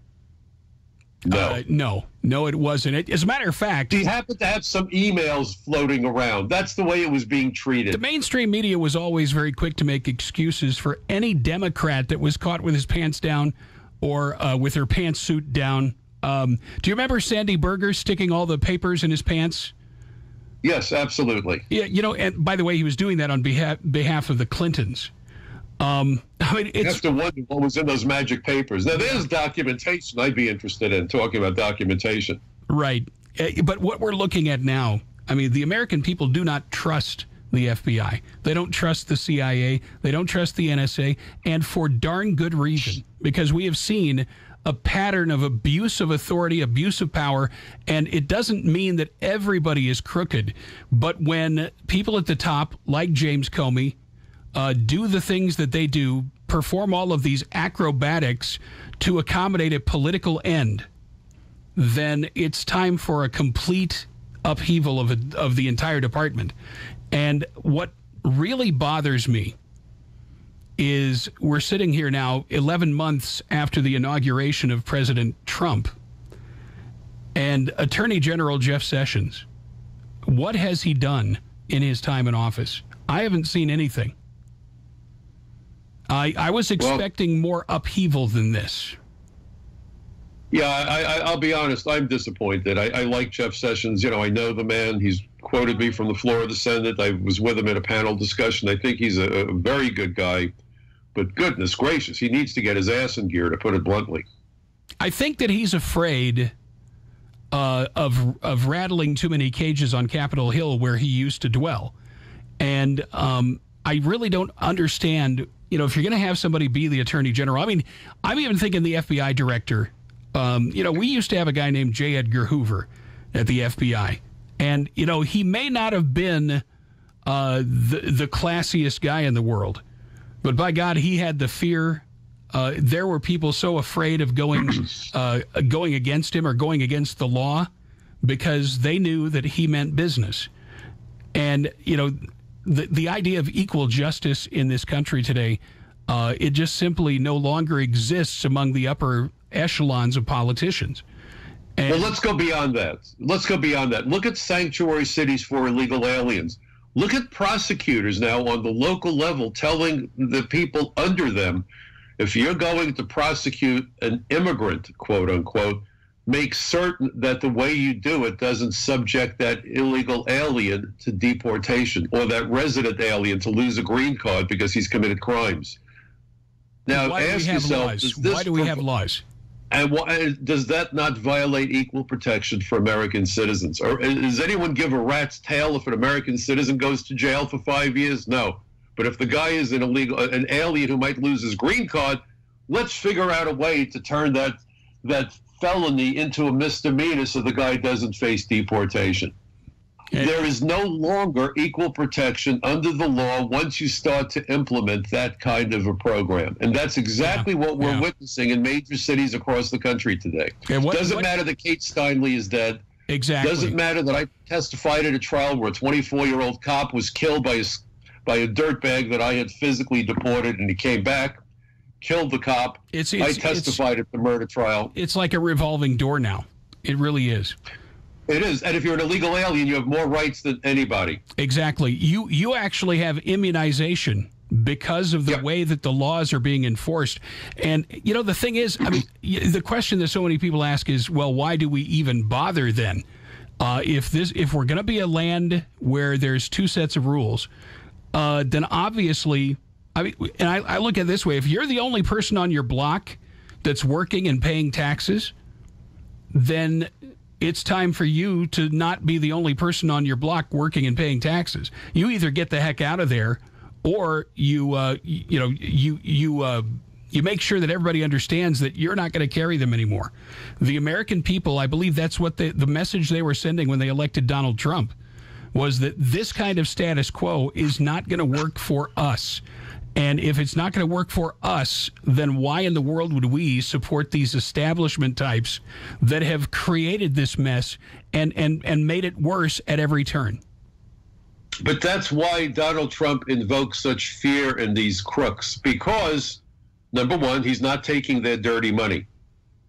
No. No, it wasn't. As a matter of fact, he happened to have some emails floating around. That's the way it was being treated. The mainstream media was always very quick to make excuses for any Democrat that was caught with his pants down or with her pantsuit down. Do you remember Sandy Berger sticking all the papers in his pants? Yes, absolutely. Yeah, and by the way, he was doing that on behalf of the Clintons. You have to wonder what was in those magic papers. Now, there's documentation I'd be interested in, talking about documentation. Right. But what we're looking at now, the American people do not trust the FBI. They don't trust the CIA. They don't trust the NSA, and for darn good reason, because we have seen a pattern of abuse of authority, abuse of power, and it doesn't mean that everybody is crooked, but when people at the top, like James Comey, do the things that they do, perform all of these acrobatics to accommodate a political end, then it's time for a complete upheaval of the entire department. And what really bothers me is we're sitting here now 11 months after the inauguration of President Trump, and Attorney General Jeff Sessions, what has he done in his time in office? I haven't seen anything. I was expecting more upheaval than this. Yeah, I'll be honest. I'm disappointed. I like Jeff Sessions. I know the man. He's quoted me from the floor of the Senate. I was with him in a panel discussion. I think he's a very good guy. But goodness gracious, he needs to get his ass in gear, to put it bluntly. I think that he's afraid of rattling too many cages on Capitol Hill where he used to dwell. And I really don't understand, if you're going to have somebody be the Attorney General. I'm even thinking the FBI director. We used to have a guy named J. Edgar Hoover at the FBI. And, he may not have been the classiest guy in the world. But by God, he had the fear. There were people so afraid of going against him or going against the law because they knew that he meant business. And, the idea of equal justice in this country today, it just simply no longer exists among the upper echelons of politicians. And well, let's go beyond that. Look at sanctuary cities for illegal aliens. Look at prosecutors now on the local level telling the people under them, if you're going to prosecute an immigrant, quote unquote, make certain that the way you do it doesn't subject that illegal alien to deportation or that resident alien to lose a green card because he's committed crimes. Now, ask yourself, why do we have laws? And does that not violate equal protection for American citizens? Or does anyone give a rat's tail if an American citizen goes to jail for 5 years? No. But if the guy is an alien who might lose his green card, let's figure out a way to turn that felony into a misdemeanor so the guy doesn't face deportation. There is no longer equal protection under the law once you start to implement that kind of a program. And that's exactly what we're witnessing in major cities across the country today. Doesn't matter that Kate Steinle is dead. Exactly. Doesn't matter that I testified at a trial where a 24-year-old cop was killed by a dirtbag that I had physically deported, and he came back, killed the cop. I testified at the murder trial. It's like a revolving door now. It really is. It is. And if you're an illegal alien, you have more rights than anybody. Exactly. You actually have immunization because of the way that the laws are being enforced. And, the thing is, the question that so many people ask is, well, why do we even bother then? If we're going to be a land where there's two sets of rules, then obviously, I look at it this way. If you're the only person on your block that's working and paying taxes, then it's time for you to not be the only person on your block working and paying taxes. You either get the heck out of there, or you make sure that everybody understands that you're not going to carry them anymore. The American people, I believe that's what the message they were sending when they elected Donald Trump, was that this kind of status quo is not going to work for us. And if it's not going to work for us, then why in the world would we support these establishment types that have created this mess and made it worse at every turn? But that's why Donald Trump invokes such fear in these crooks, because, number one, he's not taking their dirty money.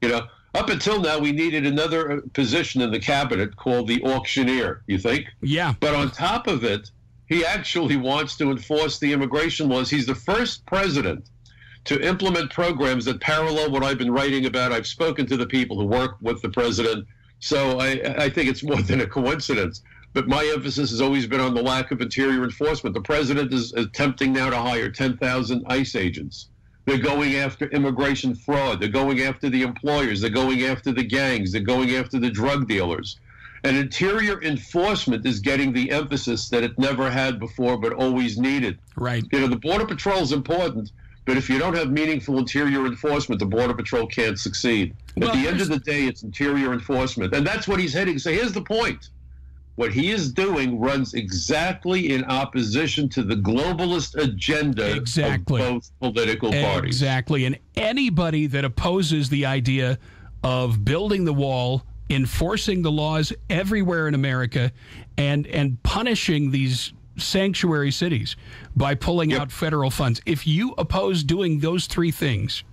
Up until now, we needed another position in the cabinet called the auctioneer, you think? Yeah. But on top of it, he actually wants to enforce the immigration laws. He's the first president to implement programs that parallel what I've been writing about. I've spoken to the people who work with the president, so I think it's more than a coincidence. But my emphasis has always been on the lack of interior enforcement. The president is attempting now to hire 10,000 ICE agents. They're going after immigration fraud. They're going after the employers. They're going after the gangs. They're going after the drug dealers. And interior enforcement is getting the emphasis that it never had before, but always needed. Right. You know, the Border Patrol is important, but if you don't have meaningful interior enforcement, the Border Patrol can't succeed. At the end of the day, it's interior enforcement. And that's what he's heading. So here's the point. What he is doing runs exactly in opposition to the globalist agenda of both political parties. Exactly. And anybody that opposes the idea of building the wall, enforcing the laws everywhere in America, and punishing these sanctuary cities by pulling out federal funds, if you oppose doing those three things,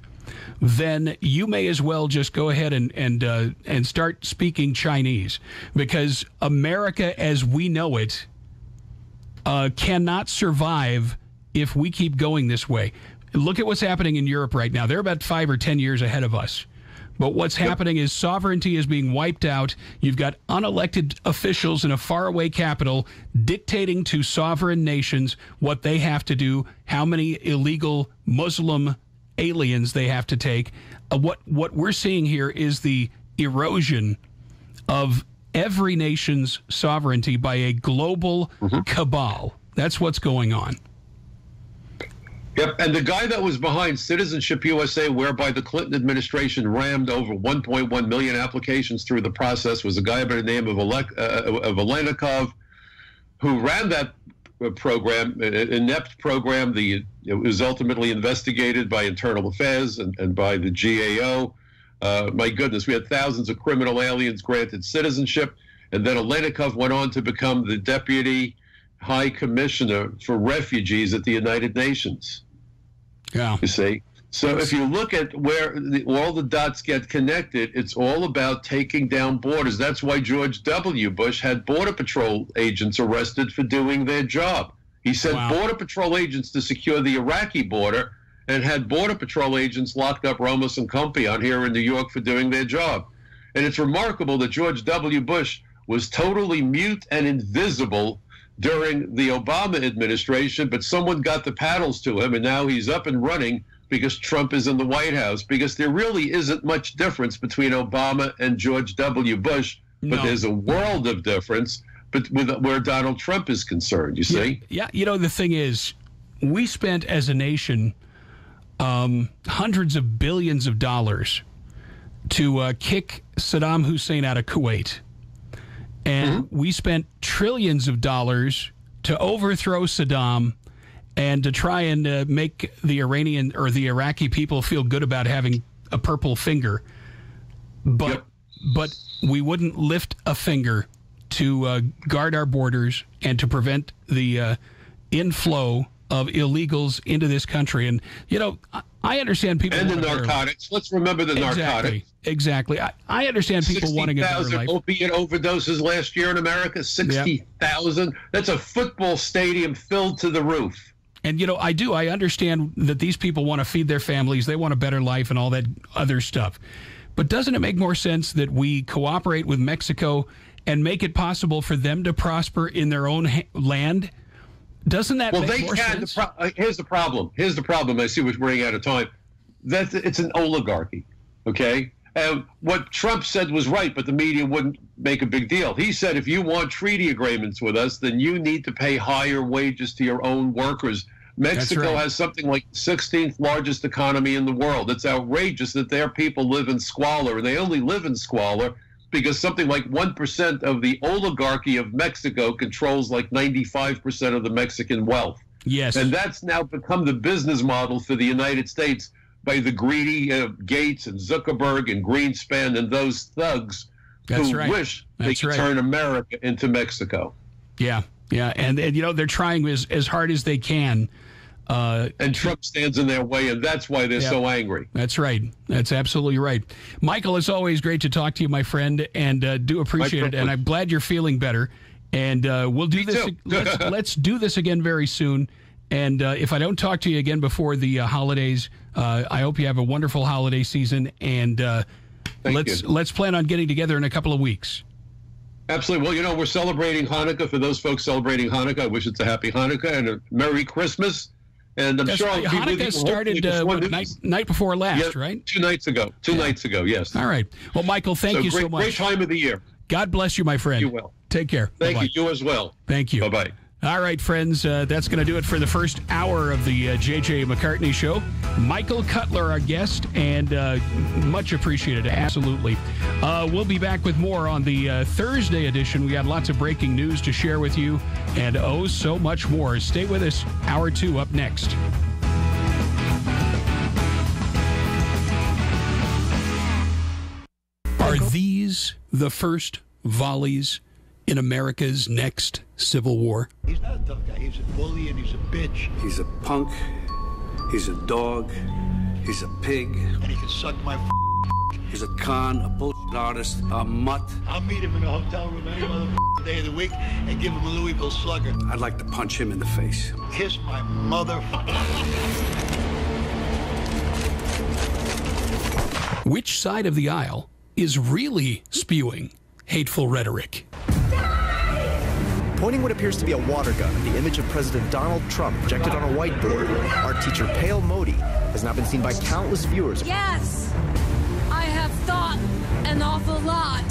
then you may as well just go ahead and start speaking Chinese, because America as we know it cannot survive if we keep going this way. Look at what's happening in Europe right now. They're about 5 or 10 years ahead of us. But what's happening is sovereignty is being wiped out. You've got unelected officials in a faraway capital dictating to sovereign nations what they have to do, how many illegal Muslim aliens they have to take. What we're seeing here is the erosion of every nation's sovereignty by a global cabal. That's what's going on. Yep, and the guy that was behind Citizenship USA, whereby the Clinton administration rammed over 1.1 million applications through the process, was a guy by the name of Alenikov, who ran that program, an inept program. It was ultimately investigated by Internal Affairs and by the GAO. My goodness, we had thousands of criminal aliens granted citizenship, and then Alenikov went on to become the Deputy High Commissioner for Refugees at the United Nations. Yeah. You see? So if you look at where all the dots get connected, it's all about taking down borders. That's why George W. Bush had Border Patrol agents arrested for doing their job. He sent Border Patrol agents to secure the Iraqi border and had Border Patrol agents locked up Ramos and Compion here in New York for doing their job. And it's remarkable that George W. Bush was totally mute and invisible during the Obama administration, but someone got the paddles to him, and now he's up and running because Trump is in the White House, because there really isn't much difference between Obama and George W. Bush, but there's a world of difference where Donald Trump is concerned, you see? Yeah, you know, the thing is, we spent as a nation hundreds of billions of dollars to kick Saddam Hussein out of Kuwait. And we spent trillions of dollars to overthrow Saddam and to try and make the Iranian or the Iraqi people feel good about having a purple finger. But we wouldn't lift a finger to guard our borders and to prevent the inflow of illegals into this country. And, you know, I understand people... And the narcotics. Let's remember the narcotics. Exactly. I understand people wanting a better life. 60,000 opiate overdoses last year in America. 60,000. That's a football stadium filled to the roof. And, you know, I understand that these people want to feed their families. They want a better life and all that other stuff. But doesn't it make more sense that we cooperate with Mexico and make it possible for them to prosper in their own land? Doesn't that make more sense? Here's the problem. I see we're running out of time. It's an oligarchy, okay? And what Trump said was right, but the media wouldn't make a big deal. He said, if you want treaty agreements with us, then you need to pay higher wages to your own workers. Mexico has something like the 16th largest economy in the world. It's outrageous that their people live in squalor, and they only live in squalor because something like 1% of the oligarchy of Mexico controls like 95% of the Mexican wealth. Yes. And that's now become the business model for the United States by the greedy Gates and Zuckerberg and Greenspan and those thugs who wish they could turn America into Mexico. Yeah, yeah. And you know, they're trying as hard as they can. And Trump stands in their way, and that's why they're so angry. That's right. That's absolutely right. Michael, it's always great to talk to you, my friend, and do appreciate it. And I'm glad you're feeling better. And we'll do this. Let's do this again very soon. And if I don't talk to you again before the holidays, I hope you have a wonderful holiday season. And let's plan on getting together in a couple of weeks. Absolutely. Well, we're celebrating Hanukkah. For those folks celebrating Hanukkah, I wish it's a happy Hanukkah and a Merry Christmas. And I'm sure Hanukkah started night before last, right? 2 nights ago. 2 nights ago, yes. All right. Well, Michael, thank you so much. Great time of the year. God bless you, my friend. You will. Take care. Thank you. You as well. Thank you. Bye-bye. All right, friends, that's going to do it for the first hour of the J.J. McCartney Show. Michael Cutler, our guest, and much appreciated, absolutely. We'll be back with more on the Thursday edition. We got lots of breaking news to share with you, and so much more. Stay with us. Hour 2 up next. Are these the first volleys in America's next civil war? He's not a tough guy. He's a bully and he's a bitch. He's a punk. He's a dog. He's a pig. And he can suck my He's a con, a bullshit artist, a mutt. I'll meet him in a hotel room any day of the week and give him a Louisville Slugger. I'd like to punch him in the face. Kiss my mother. Which side of the aisle is really spewing hateful rhetoric? Pointing what appears to be a water gun at the image of President Donald Trump projected on a whiteboard, art teacher Pale Modi has now been seen by countless viewers. Yes, I have thought an awful lot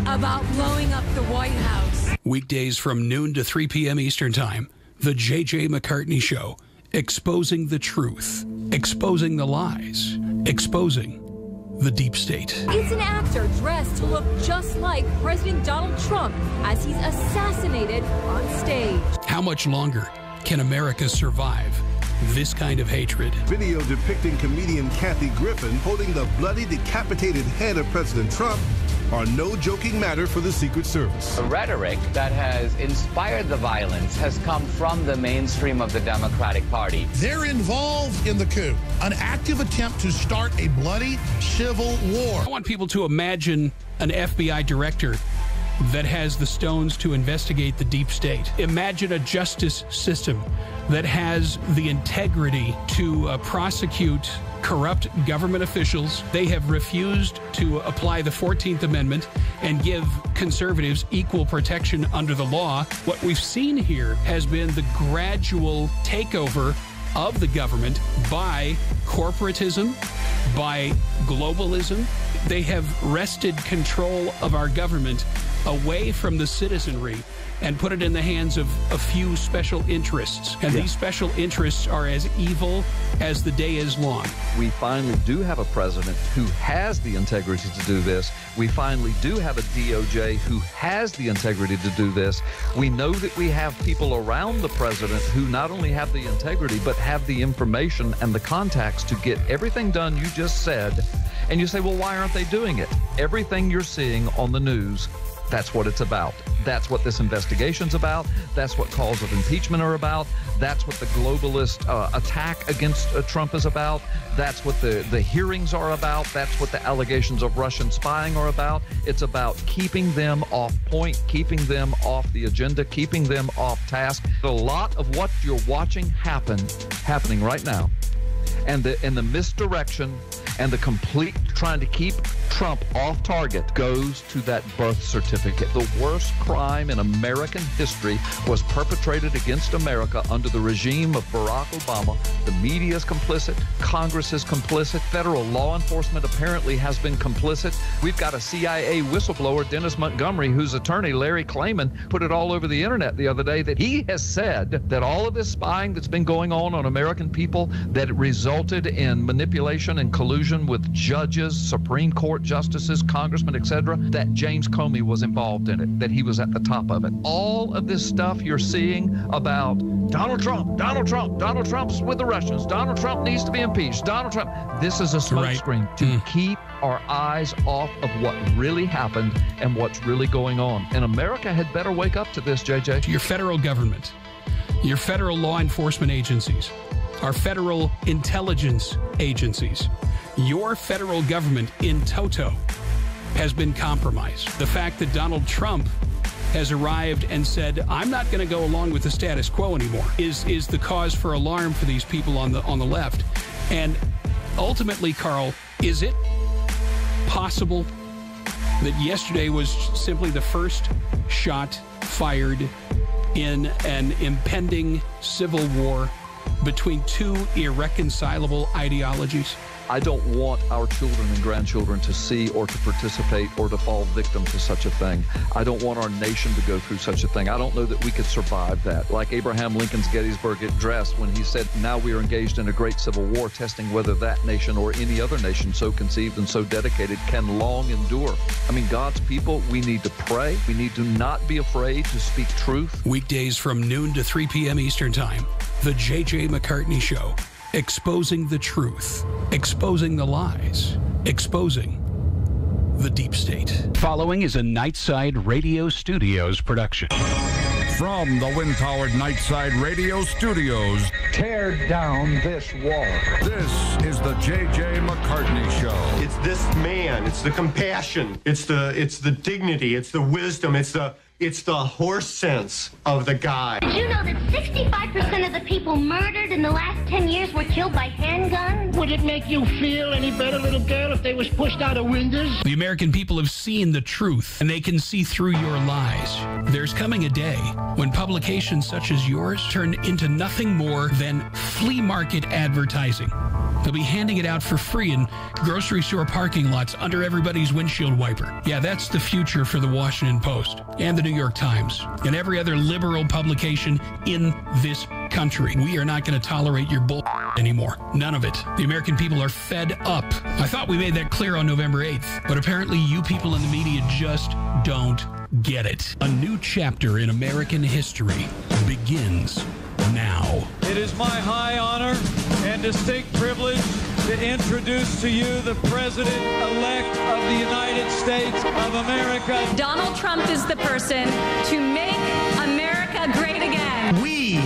about blowing up the White House. Weekdays from noon to 3 p.m. Eastern Time, The J.J. McCartney Show, exposing the truth, exposing the lies, exposing the deep state. It's an actor dressed to look just like President Donald Trump as he's assassinated on stage. How much longer can America survive this kind of hatred? Video depicting comedian Kathy Griffin holding the bloody, decapitated head of President Trump are no joking matter for the Secret Service. The rhetoric that has inspired the violence has come from the mainstream of the Democratic Party. They're involved in the coup, an active attempt to start a bloody civil war. I want people to imagine an FBI director that has the stones to investigate the deep state. Imagine a justice system that has the integrity to prosecute corrupt government officials. They have refused to apply the 14th Amendment and give conservatives equal protection under the law. What we've seen here has been the gradual takeover of the government by corporatism, by globalism. They have wrested control of our government away from the citizenry and put it in the hands of a few special interests. And these special interests are as evil as the day is long. We finally do have a president who has the integrity to do this. We finally do have a DOJ who has the integrity to do this. We know that we have people around the president who not only have the integrity, but have the information and the contacts to get everything done you just said. And you say, well, why aren't they doing it? Everything you're seeing on the news, that's what it's about. That's what this investigation's about. That's what calls of impeachment are about. That's what the globalist attack against Trump is about. That's what the hearings are about. That's what the allegations of Russian spying are about. It's about keeping them off point, keeping them off the agenda, keeping them off task. A lot of what you're watching happening right now, and the misdirection and the complete trying to keep Trump off target goes to that birth certificate. The worst crime in American history was perpetrated against America under the regime of Barack Obama. The media is complicit. Congress is complicit. Federal law enforcement apparently has been complicit. We've got a CIA whistleblower, Dennis Montgomery, whose attorney, Larry Klayman, put it all over the internet the other day that he has said that all of this spying that's been going on American people, that it resulted in manipulation and collusion with judges, Supreme Court justices, congressmen, etc., that James Comey was involved in it, that he was at the top of it. All of this stuff you're seeing about Donald Trump's with the Russians, Donald Trump needs to be impeached, Donald Trump, this is a smokescreen to keep our eyes off of what really happened and what's really going on. And America had better wake up to this, JJ. Your federal government, your federal law enforcement agencies, our federal intelligence agencies, your federal government in toto has been compromised. The fact that Donald Trump has arrived and said, I'm not going to go along with the status quo anymore, is the cause for alarm for these people on the left. And ultimately, Carl, is it possible that yesterday was simply the first shot fired in an impending civil war between two irreconcilable ideologies? I don't want our children and grandchildren to see or to participate or to fall victim to such a thing. I don't want our nation to go through such a thing. I don't know that we could survive that. Like Abraham Lincoln's Gettysburg Address, when he said, now we are engaged in a great civil war, testing whether that nation or any other nation so conceived and so dedicated can long endure. I mean, God's people, we need to pray. We need to not be afraid to speak truth. Weekdays from noon to 3 p.m. Eastern Time, The J.J. McCartney Show. Exposing the truth, exposing the lies, exposing the deep state. Following is a Nightside Radio Studios production. From the wind-powered Nightside Radio Studios, tear down this wall. This is the J.J. McCartney Show. It's this man. It's the compassion. It's the dignity. It's the wisdom. It's the horse sense of the guy. Did you know that 65% of the people murdered in the last 10 years were killed by handguns? Would it make you feel any better, little girl, if they was pushed out of windows? The American people have seen the truth, and they can see through your lies. There's coming a day when publications such as yours turn into nothing more than flea market advertising. They'll be handing it out for free in grocery store parking lots under everybody's windshield wiper. Yeah, that's the future for the Washington Post and the New York Times and every other liberal publication in this country. We are not going to tolerate your bull anymore. None of it. The American people are fed up. I thought we made that clear on November 8th, but apparently you people in the media just don't get it. A new chapter in American history begins now. It is my high honor and distinct privilege to introduce to you the President-elect of the United States of America. Donald Trump is the person to make America great again. We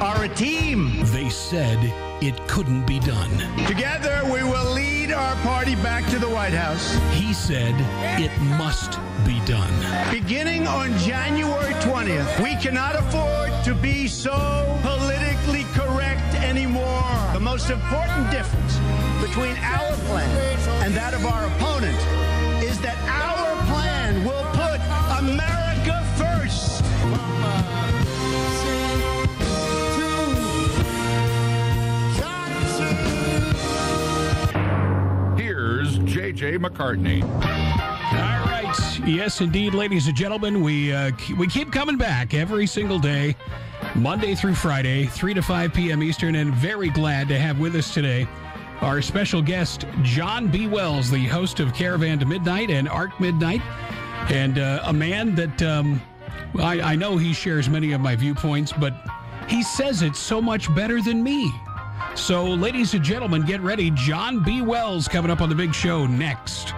are a team. They said it couldn't be done. Together, we will lead our party back to the White House. He said it must be done. Beginning on January 20th, we cannot afford to be so politically correct anymore. The most important difference between our plan and that of our opponent is that our plan will put America first. Here's J.J. McCartney. All right. Yes, indeed, ladies and gentlemen, we keep coming back every single day, Monday through Friday, 3 to 5 p.m. Eastern, and very glad to have with us today our special guest, John B. Wells, the host of Caravan to Midnight and Arc Midnight, and a man that I know he shares many of my viewpoints, but he says it so much better than me. So, ladies and gentlemen, get ready. John B. Wells coming up on the big show next.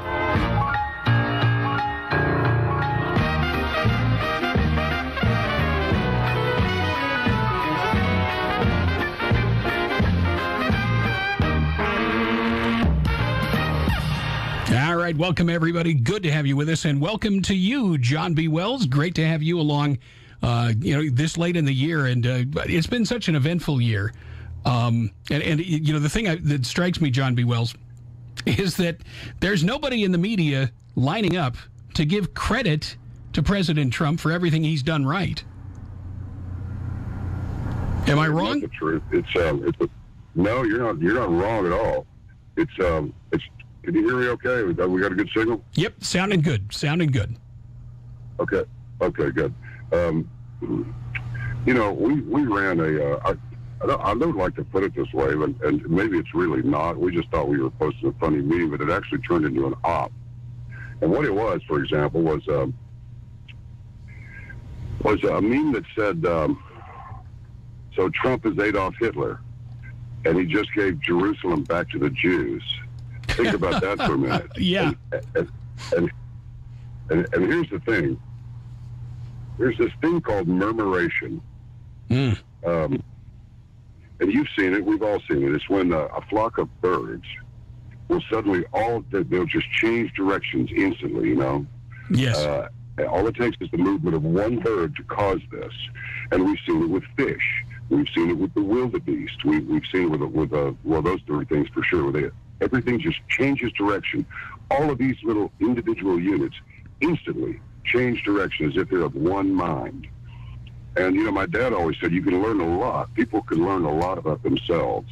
All right, welcome everybody. Good to have you with us, and welcome to you, John B. Wells. Great to have you along, this late in the year, and it's been such an eventful year. And the thing that strikes me, John B. Wells, is that there's nobody in the media lining up to give credit to President Trump for everything he's done right. Am I wrong? That's the truth. No, you're not wrong at all. Can you hear me okay? We got a good signal? Yep, sounding good. Okay, good. We ran I don't like to put it this way, and maybe it's really not. We just thought we were posting a funny meme, but it actually turned into an op. And what it was, for example, was a meme that said, so Trump is Adolf Hitler, and he just gave Jerusalem back to the Jews. Think about that for a minute. Yeah. And here's the thing. There's this thing called murmuration. And you've seen it. We've all seen it. It's when a flock of birds will suddenly they'll just change directions instantly, Yes. All it takes is the movement of one bird to cause this. And we've seen it with fish. We've seen it with the wildebeest. We've seen it with those three things for sure. Everything just changes direction. All of these little individual units instantly change direction as if they're of one mind. And, my dad always said you can learn a lot. People can learn a lot about themselves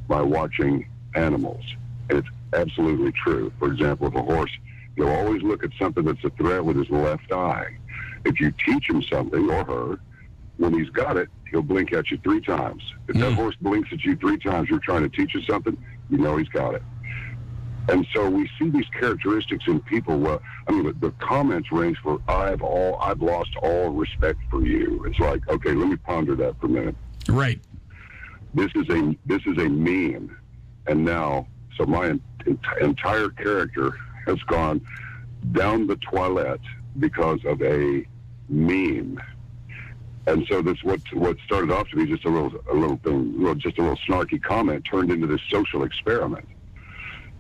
by watching animals. And it's absolutely true. For example, if a horse, he'll always look at something that's a threat with his left eye. If you teach him something, or her, when he's got it, he'll blink at you 3 times. If that horse blinks at you 3 times, you're trying to teach him something, you know he's got it. And so we see these characteristics in people. The comments range for I've lost all respect for you. It's like, okay, let me ponder that for a minute. Right. This is a meme, and now so my entire character has gone down the toilet because of a meme. And so that's what started off to be just a little snarky comment turned into this social experiment.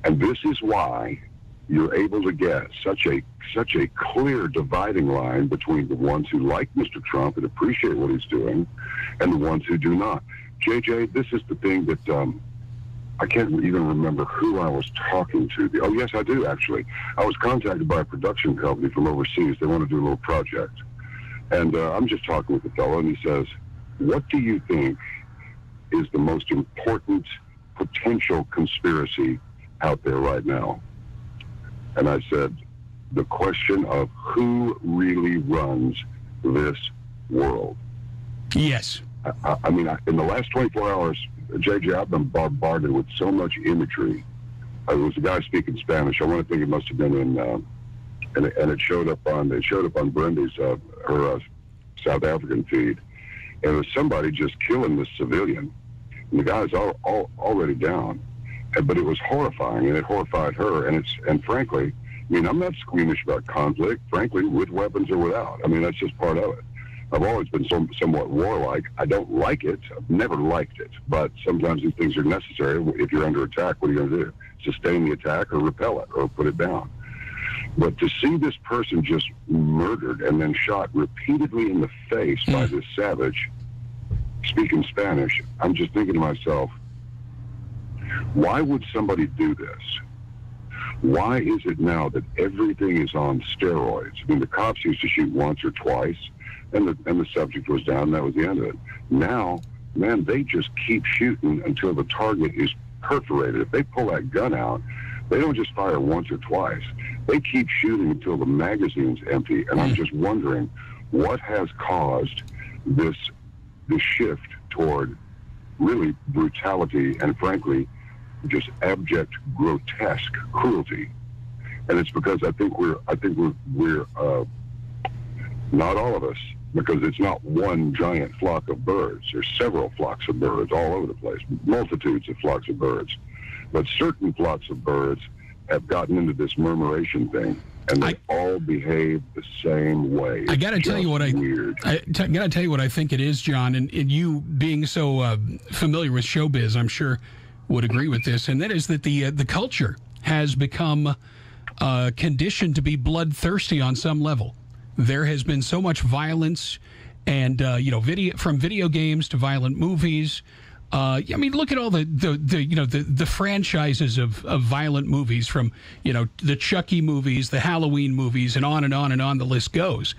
And this is why you're able to get such a clear dividing line between the ones who like Mr. Trump and appreciate what he's doing and the ones who do not. JJ, this is the thing that I can't even remember who I was talking to. Oh, yes, I do, actually. I was contacted by a production company from overseas. They want to do a little project. And I'm just talking with the fellow, and he says, what do you think is the most important potential conspiracy out there right now? And I said, the question of who really runs this world. Yes. I mean, in the last 24 hours, JJ, I've been bombarded with so much imagery. There was a guy speaking Spanish. I want to think it must have been in, and it showed up on Brenda's her South African feed. And it was somebody just killing this civilian. And the guy's already down. But it was horrifying, and it horrified her. And frankly, I mean, I'm not squeamish about conflict, frankly, with weapons or without. I mean, that's just part of it. I've always been somewhat warlike. I don't like it. I've never liked it. But sometimes these things are necessary. If you're under attack, what are you going to do? Sustain the attack or repel it or put it down? But to see this person just murdered and then shot repeatedly in the face by this savage speaking Spanish, I'm just thinking to myself, why would somebody do this? Why is it now that everything is on steroids? I mean, the cops used to shoot once or twice, and the subject was down, and that was the end of it. Now, man, they just keep shooting until the target is perforated. If they pull that gun out, they don't just fire once or twice. They keep shooting until the magazine's empty, and I'm just wondering what has caused this shift toward really brutality and, frankly, just abject, grotesque cruelty. And it's because I think we're not all of us, because it's not one giant flock of birds. There's several flocks of birds all over the place, multitudes of flocks of birds. But certain flocks of birds have gotten into this murmuration thing, and they all behave the same way. I got to tell you what I got to tell you what I think it is, John, and you being so familiar with showbiz, I'm sure would agree with this, and that is that the culture has become conditioned to be bloodthirsty on some level. There has been so much violence, and from video games to violent movies. I mean, look at all the franchises of violent movies, from the Chucky movies, the Halloween movies, and on and on and on the list goes.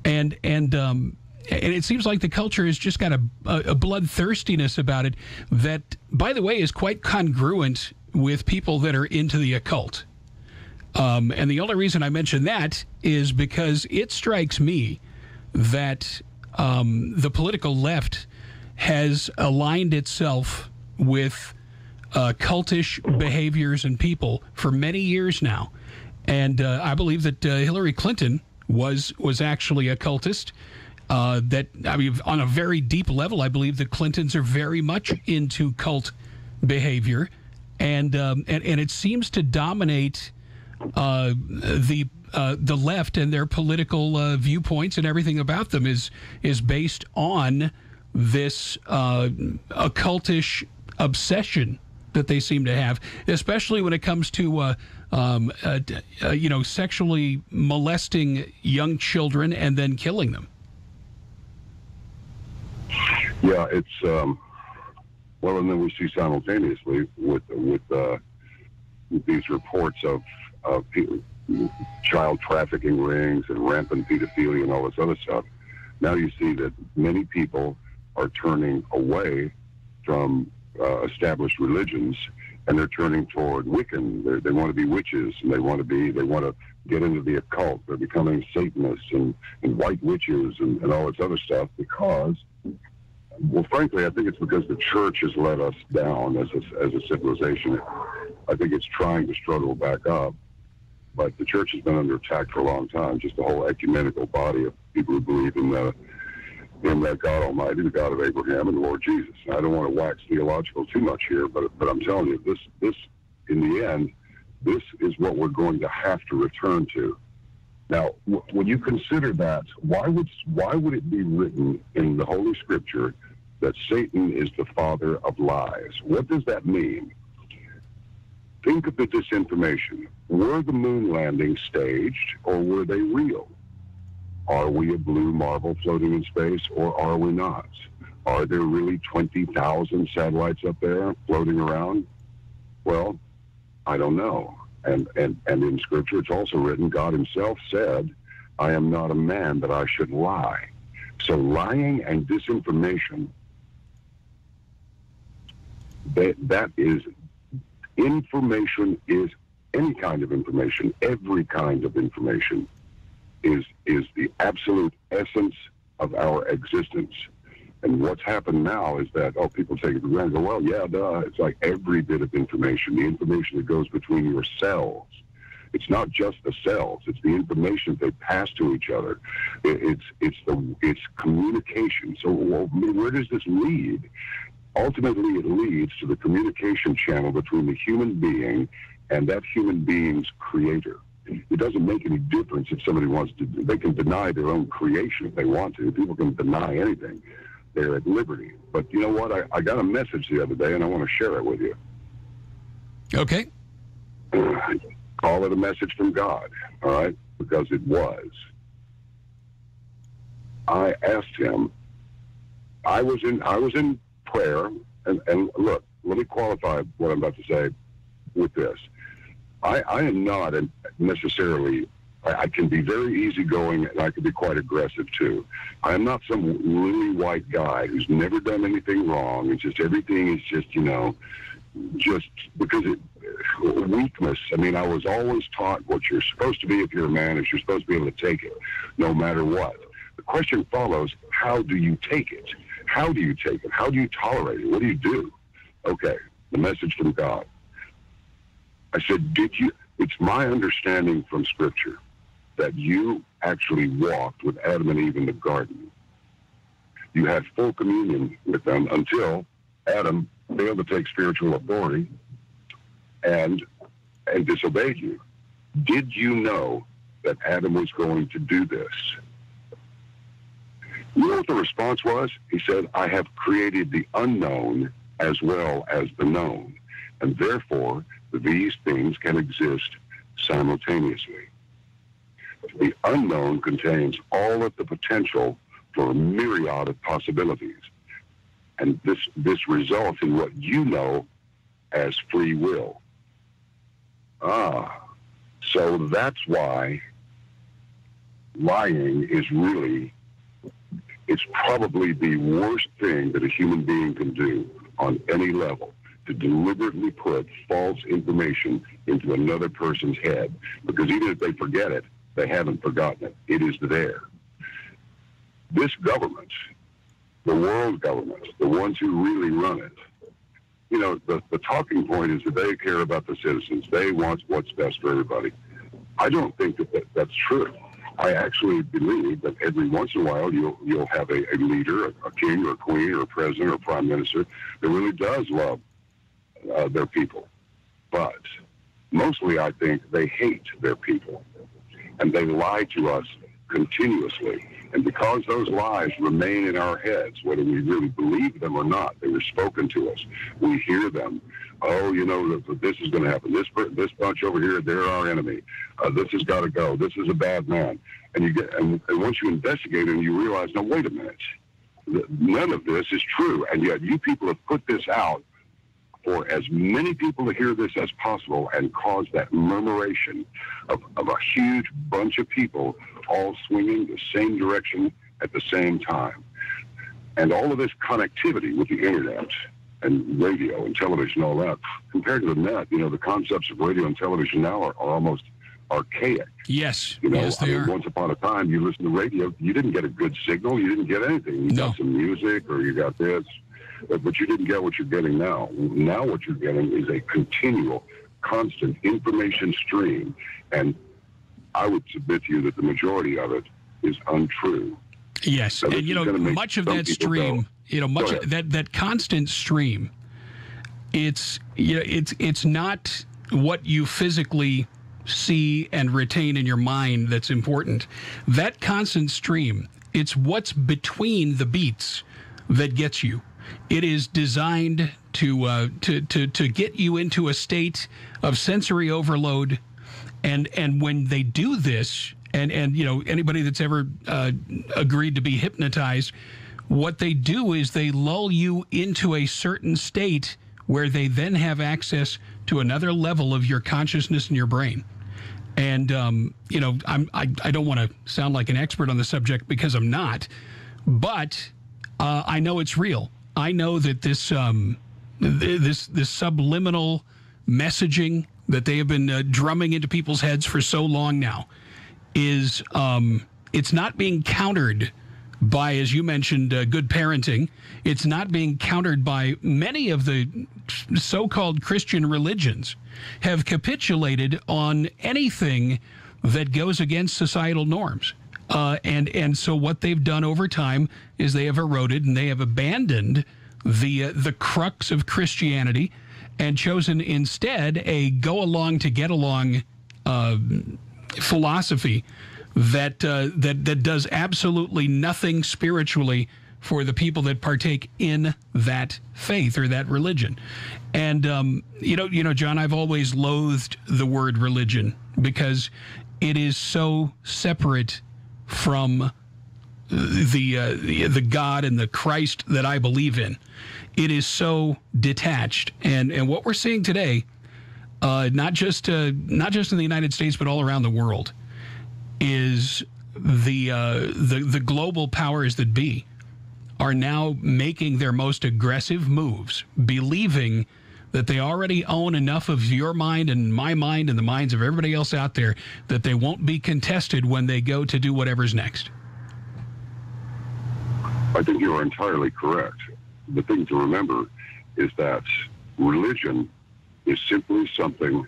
And it seems like the culture has just got a bloodthirstiness about it that, by the way, is quite congruent with people that are into the occult. And the only reason I mention that is because it strikes me that the political left has aligned itself with cultish behaviors and people for many years now. And I believe that Hillary Clinton was actually a cultist. On a very deep level, I believe the Clintons are very much into cult behavior, and it seems to dominate the left, and their political viewpoints and everything about them is based on this occultish obsession that they seem to have, especially when it comes to sexually molesting young children and then killing them. Yeah, it's well, and then we see simultaneously with these reports of child trafficking rings and rampant pedophilia and all this other stuff. Now you see that many people are turning away from established religions, and they're turning toward Wiccan. They want to be witches, and they want to get into the occult. They're becoming Satanists and white witches and all this other stuff because, well, frankly, I think it's because the church has let us down as a civilization. I think it's trying to struggle back up, but the church has been under attack for a long time. Just the whole ecumenical body of people who believe in that God Almighty, the God of Abraham, and the Lord Jesus. And I don't want to wax theological too much here, but I'm telling you, this in the end, this is what we're going to have to return to. Now, when you consider that, why would it be written in the Holy Scripture that Satan is the father of lies? What does that mean? Think of the disinformation. Were the moon landings staged, or were they real? Are we a blue marble floating in space, or are we not? Are there really 20,000 satellites up there floating around? Well, I don't know. And in Scripture, it's also written, God himself said, I am not a man that I should lie. So lying and disinformation, that is, information is any kind of information, every kind of information is the absolute essence of our existence. And what's happened now is that, people take it for granted. Go, well, yeah, duh. It's like every bit of information, the information that goes between your cells. It's not just the cells. It's the information that they pass to each other. It's communication. So where does this lead? Ultimately, it leads to the communication channel between the human being and that human being's creator. It doesn't make any difference if somebody wants to. They can deny their own creation if they want to. People can deny anything. They're at liberty. But you know what? I got a message the other day, and I want to share it with you. Okay. Call it a message from God, all right? Because it was. I asked him. I was in prayer, and look, let me qualify what I'm about to say with this. I am not necessarily, I can be very easygoing, and I can be quite aggressive too. I am not some lily white guy who's never done anything wrong. It's just everything is just, just because weakness. I mean, I was always taught what you're supposed to be if you're a man is you're supposed to be able to take it no matter what. The question follows, how do you take it? How do you take it? How do you tolerate it? What do you do? Okay, the message from God. I said, it's my understanding from Scripture that you actually walked with Adam and Eve in the garden. You had full communion with them until Adam failed to take spiritual authority and disobeyed you. Did you know that Adam was going to do this? You know what the response was? He said, I have created the unknown as well as the known, and therefore these things can exist simultaneously. The unknown contains all of the potential for a myriad of possibilities, and this results in what you know as free will. So that's why lying is really, it's probably the worst thing that a human being can do on any level, to deliberately put false information into another person's head. Because even if they forget it, they haven't forgotten it. It is there. This government, the world government, the ones who really run it, the talking point is that they care about the citizens. They want what's best for everybody. I don't think that's true. I actually believe that every once in a while you'll have a leader, a king or a queen or a president or a prime minister that really does love their people. But mostly I think they hate their people. And they lie to us continuously. And because those lies remain in our heads, whether we really believe them or not, they were spoken to us. We hear them. oh, you know, this is going to happen. This bunch over here, they're our enemy. This has got to go. This is a bad man. And you get, and once you investigate and you realize, no, wait a minute, none of this is true. And yet you people have put this out for as many people to hear this as possible and cause that murmuration of a huge bunch of people all swinging the same direction at the same time. And all of this connectivity with the internet and radio and television, all that, compared to the net, you know, the concepts of radio and television now are almost archaic. Yes, you know, yes, they are. Once upon a time, you listened to radio, you didn't get a good signal, you didn't get anything. You got some music or you got this, but you didn't get what you're getting now. Now what you're getting is a continual, constant information stream, and I would submit to you that the majority of it is untrue. Yes, so and you know, much of that stream, you know, much of that constant stream, it's not what you physically see and retain in your mind that's important. That constant stream, it's what's between the beats that gets you. It is designed to get you into a state of sensory overload, and when they do this, and you know, anybody that's ever agreed to be hypnotized, what they do is they lull you into a certain state where they then have access to another level of your consciousness in your brain. And you know, I don't want to sound like an expert on the subject because I'm not, but I know it's real. I know that this this subliminal messaging that they have been drumming into people's heads for so long now is it's not being countered by, as you mentioned, good parenting. It's not being countered by many of the so-called Christian religions have capitulated on anything that goes against societal norms. And so what they've done over time is they have eroded and they have abandoned the crux of Christianity and chosen instead a go along to get along philosophy that does absolutely nothing spiritually for the people that partake in that faith or that religion. And you know, John, I've always loathed the word religion because it is so separate from the God and the Christ that I believe in. It is so detached, and what we're seeing today, not just in the United States but all around the world, is the global powers that be are now making their most aggressive moves, believing that they already own enough of your mind and my mind and the minds of everybody else out there that they won't be contested when they go to do whatever's next. I think you are entirely correct. The thing to remember is that religion is simply something.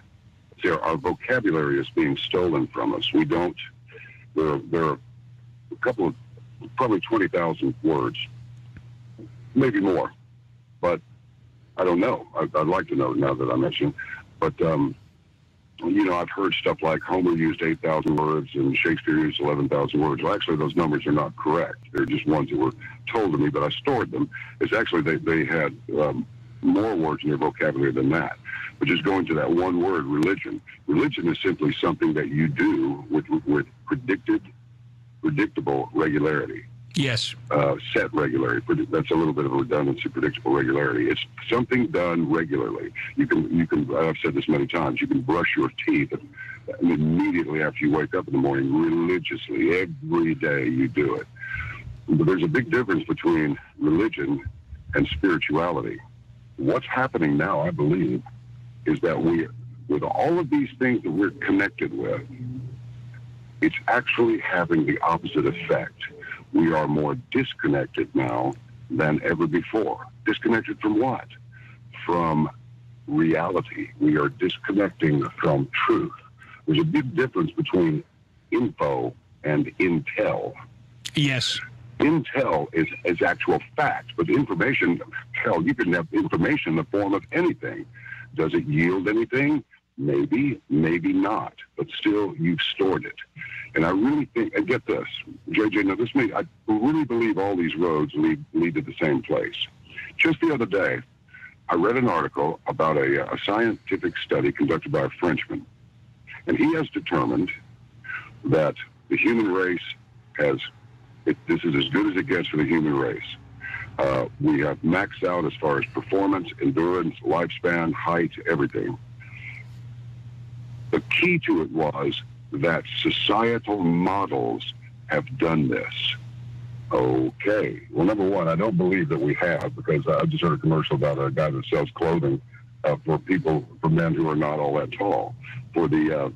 Our vocabulary is being stolen from us. We don't. There are a couple of, probably 20,000 words, maybe more, but I don't know. I'd like to know now that I mentioned. But you know, I've heard stuff like Homer used 8,000 words and Shakespeare used 11,000 words. Well, actually, those numbers are not correct. They're just ones that were told to me, but I stored them. It's actually they had more words in their vocabulary than that. But just going to that one word, religion. Religion is simply something that you do with predictable regularity. Yes. Set regularity. That's a little bit of a redundancy. Predictable regularity. It's something done regularly. You can. I've said this many times. You can brush your teeth and immediately after you wake up in the morning, religiously every day you do it. But there's a big difference between religion and spirituality. What's happening now, I believe, is that with all of these things that we're connected with, it's actually having the opposite effect. We are more disconnected now than ever before. Disconnected from what? From reality. We are disconnecting from truth. There's a big difference between info and intel. Yes. Intel is actual fact, but information, hell, you can have information in the form of anything. Does it yield anything? Maybe, maybe not, but still you've stored it. And I really think, and get this, JJ, now I really believe all these roads lead to the same place. Just the other day, I read an article about a scientific study conducted by a Frenchman, and he has determined that the human race this is as good as it gets for the human race. We have maxed out as far as performance, endurance, lifespan, height, everything. The key to it was that societal models have done this. Okay. Well, number one, I don't believe that we have, because I just heard a commercial about a guy that sells clothing for men who are not all that tall. For the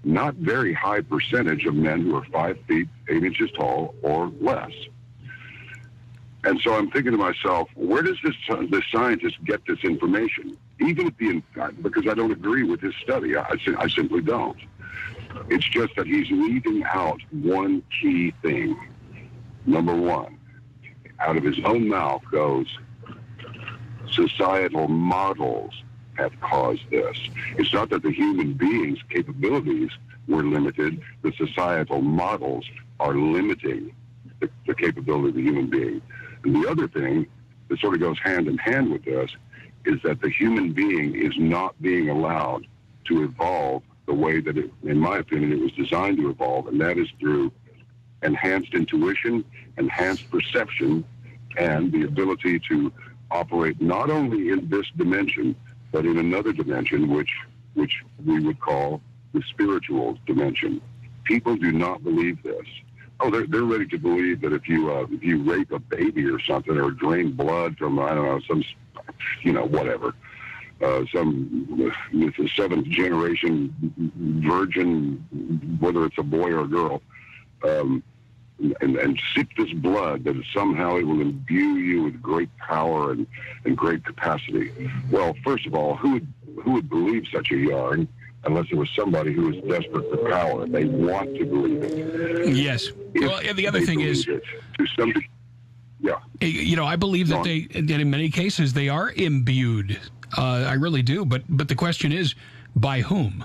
not very high percentage of men who are 5 feet, 8 inches tall or less. And so I'm thinking to myself, where does this scientist get this information? Even because I don't agree with his study. I simply don't. It's just that he's leaving out one key thing. Number one, out of his own mouth goes, societal models have caused this. It's not that the human being's capabilities were limited. The societal models are limiting the capability of the human being. And the other thing that sort of goes hand in hand with this is that the human being is not being allowed to evolve the way that, in my opinion, it was designed to evolve, and that is through enhanced intuition, enhanced perception, and the ability to operate not only in this dimension, but in another dimension, which we would call the spiritual dimension. People do not believe this. Oh, they're ready to believe that if you rape a baby or something, or drain blood from, I don't know, some, whatever, some seventh generation virgin, whether it's a boy or a girl, and sip this blood, that somehow it will imbue you with great power and great capacity. Well, first of all, who would believe such a yarn unless it was somebody who was desperate for power? They want to believe it. Yes. Well, and the other thing is, I believe that that in many cases they are imbued. I really do. But the question is, by whom?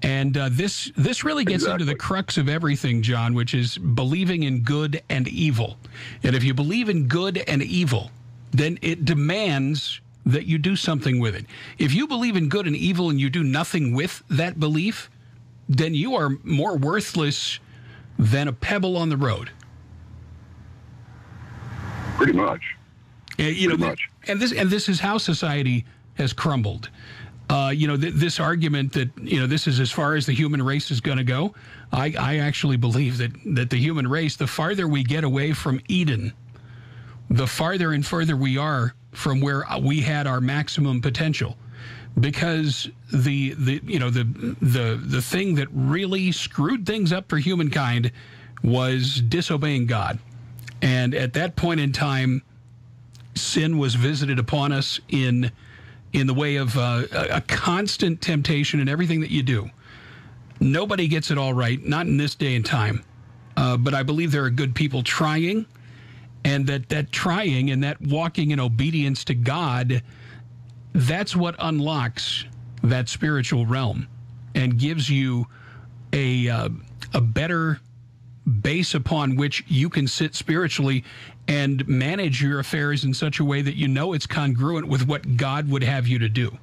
And this really gets into the crux of everything, John, which is believing in good and evil. And if you believe in good and evil, then it demands that you do something with it. If you believe in good and evil and you do nothing with that belief, then you are more worthless than a pebble on the road. Pretty much. Pretty much. And this is how society has crumbled. This argument that, this is as far as the human race is going to go. I actually believe that the human race, the farther we get away from Eden, the farther and further we are from where we had our maximum potential. Because the thing that really screwed things up for humankind was disobeying God. And at that point in time, sin was visited upon us in the way of a constant temptation in everything that you do. Nobody gets it all right, not in this day and time. But I believe there are good people trying, and that trying and that walking in obedience to God, that's what unlocks that spiritual realm and gives you a better base upon which you can sit spiritually and manage your affairs in such a way that it's congruent with what God would have you to do.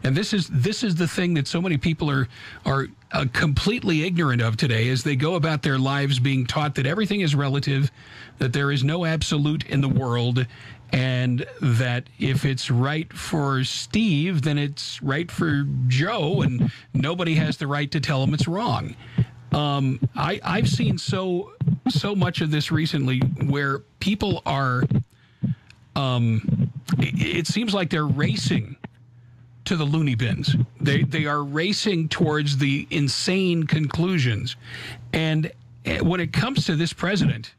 And this is the thing that so many people are completely ignorant of today, as they go about their lives being taught that everything is relative, that there is no absolute in the world, and that if it's right for Steve, then it's right for Joe, and nobody has the right to tell him it's wrong. I've seen so much of this recently where people are, it seems like they're racing to the loony bins. They are racing towards the insane conclusions. And when it comes to this president,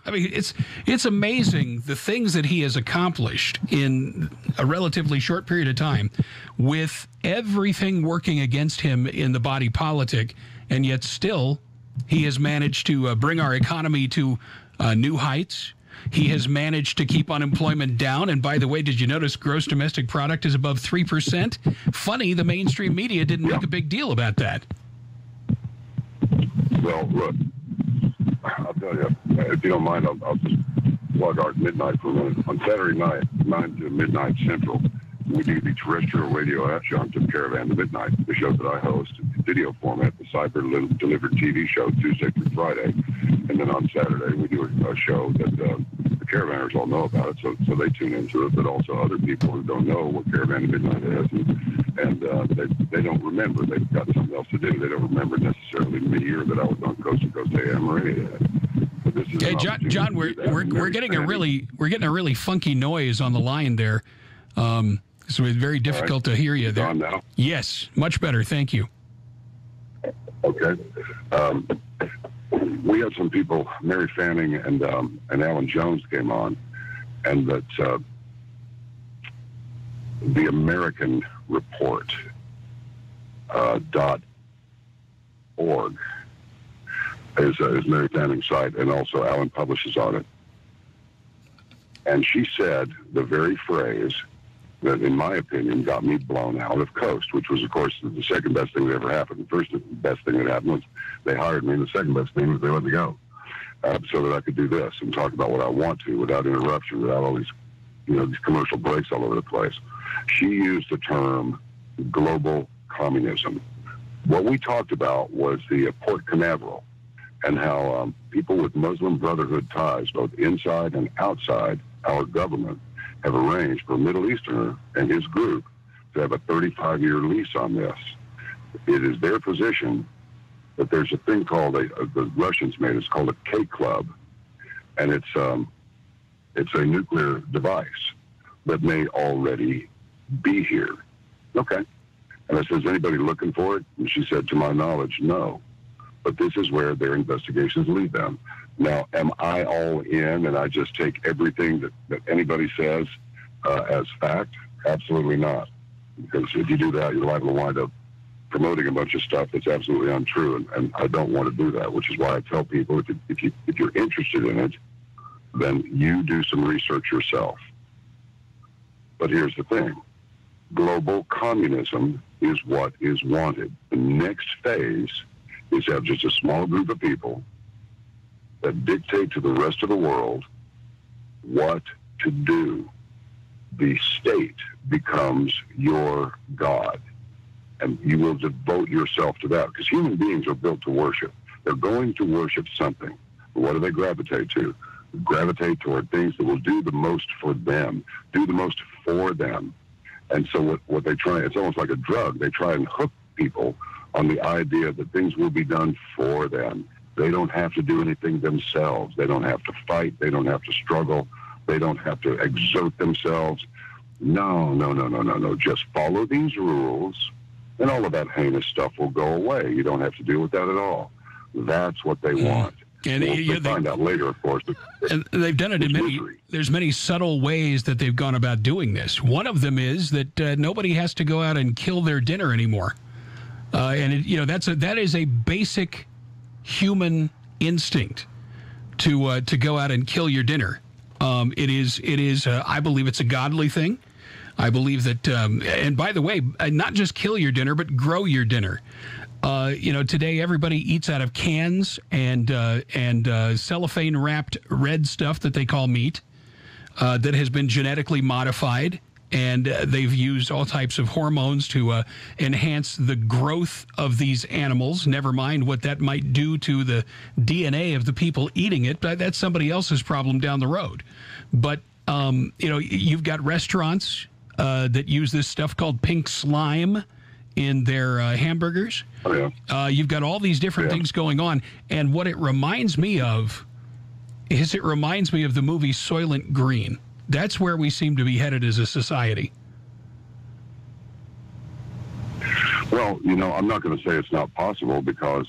I mean, it's amazing the things that he has accomplished in a relatively short period of time, with everything working against him in the body politic. And yet still, he has managed to bring our economy to new heights. He has managed to keep unemployment down. And by the way, did you notice gross domestic product is above 3%? Funny, the mainstream media didn't make a big deal about that. Well, look, I'll tell you, if you don't mind, I'll just plug our midnight for a minute. On Saturday night, 9 to midnight Central, we do the terrestrial radio adjunct of Caravan to Midnight, the show that I host, video format, the cyber-delivered TV show, Tuesday through Friday. And then on Saturday, we do a show that the Caravanners all know about it, so they tune into it, but also other people who don't know what Caravan to Midnight is, and they don't remember. They've got something else to do. They don't remember necessarily me or that I was on Coast to Coast AM or any of that. Hey, John, we're getting a really funky noise on the line there. So it's very difficult to hear you there. On now? Yes, much better. Thank you. Okay. We had some people, Mary Fanning and Alan Jones came on, and that the American Report .org is Mary Fanning's site, and also Alan publishes on it. And she said the very phrase that, in my opinion, got me blown out of Coast, which was, of course, the second best thing that ever happened. The first best thing that happened was they hired me, and the second best thing was they let me go, so that I could do this and talk about what I want to without interruption, without all these, these commercial breaks all over the place. She used the term global communism. What we talked about was the Port Canaveral and how people with Muslim Brotherhood ties, both inside and outside our government, have arranged for a Middle Easterner and his group to have a 35-year lease on this. It is their position that there's a thing called, the Russians made, it's called a K Club, and it's a nuclear device that may already be here. Okay. And I said, is anybody looking for it? And she said, to my knowledge, no. But this is where their investigations lead them. Now, am I all in and I just take everything that anybody says as fact? Absolutely not. Because if you do that, you're liable to wind up promoting a bunch of stuff that's absolutely untrue, and I don't want to do that, which is why I tell people, if you're interested in it, then you do some research yourself. But here's the thing. Global communism is what is wanted. The next phase is to have just a small group of people that dictate to the rest of the world what to do. The state becomes your God, and you will devote yourself to that, because human beings are built to worship. They're going to worship something. But what do they gravitate to? Gravitate toward things that will do the most for them, do the most for them. And so what they try, it's almost like a drug. They try and hook people on the idea that things will be done for them. They don't have to do anything themselves. They don't have to fight. They don't have to struggle. They don't have to exert themselves. No. Just follow these rules, and all of that heinous stuff will go away. You don't have to deal with that at all. That's what they want. And we'll find out later, of course. And they've done it in there's many subtle ways that they've gone about doing this. One of them is that nobody has to go out and kill their dinner anymore. That is a basic human instinct to go out and kill your dinner. It is. I believe it's a godly thing. I believe that. And by the way, not just kill your dinner, but grow your dinner. Today everybody eats out of cans and cellophane wrapped red stuff that they call meat that has been genetically modified. And they've used all types of hormones to enhance the growth of these animals, never mind what that might do to the DNA of the people eating it. But that's somebody else's problem down the road. But, you've got restaurants that use this stuff called pink slime in their hamburgers. Oh, yeah. You've got all these different things going on. And what it reminds me of is the movie Soylent Green. That's where we seem to be headed as a society. Well, I'm not going to say it's not possible, because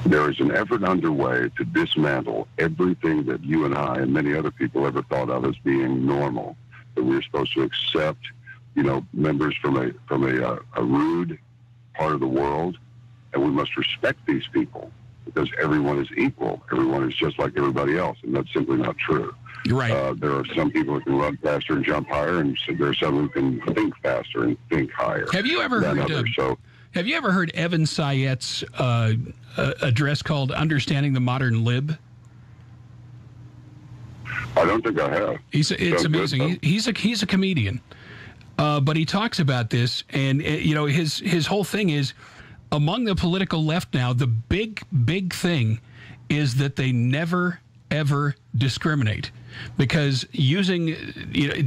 there is an effort underway to dismantle everything that you and I and many other people ever thought of as being normal, that we're supposed to accept, members from a rude part of the world, and we must respect these people, because everyone is equal. Everyone is just like everybody else, and that's simply not true. You're right. There are some people who can run faster and jump higher, and there are some who can think faster and think higher. Have you ever heard Evan Sayet's address called "Understanding the Modern Lib"? I don't think I have. It's amazing. He's a comedian, but he talks about this, and his whole thing is among the political left now. The big thing is that they never ever discriminate, because using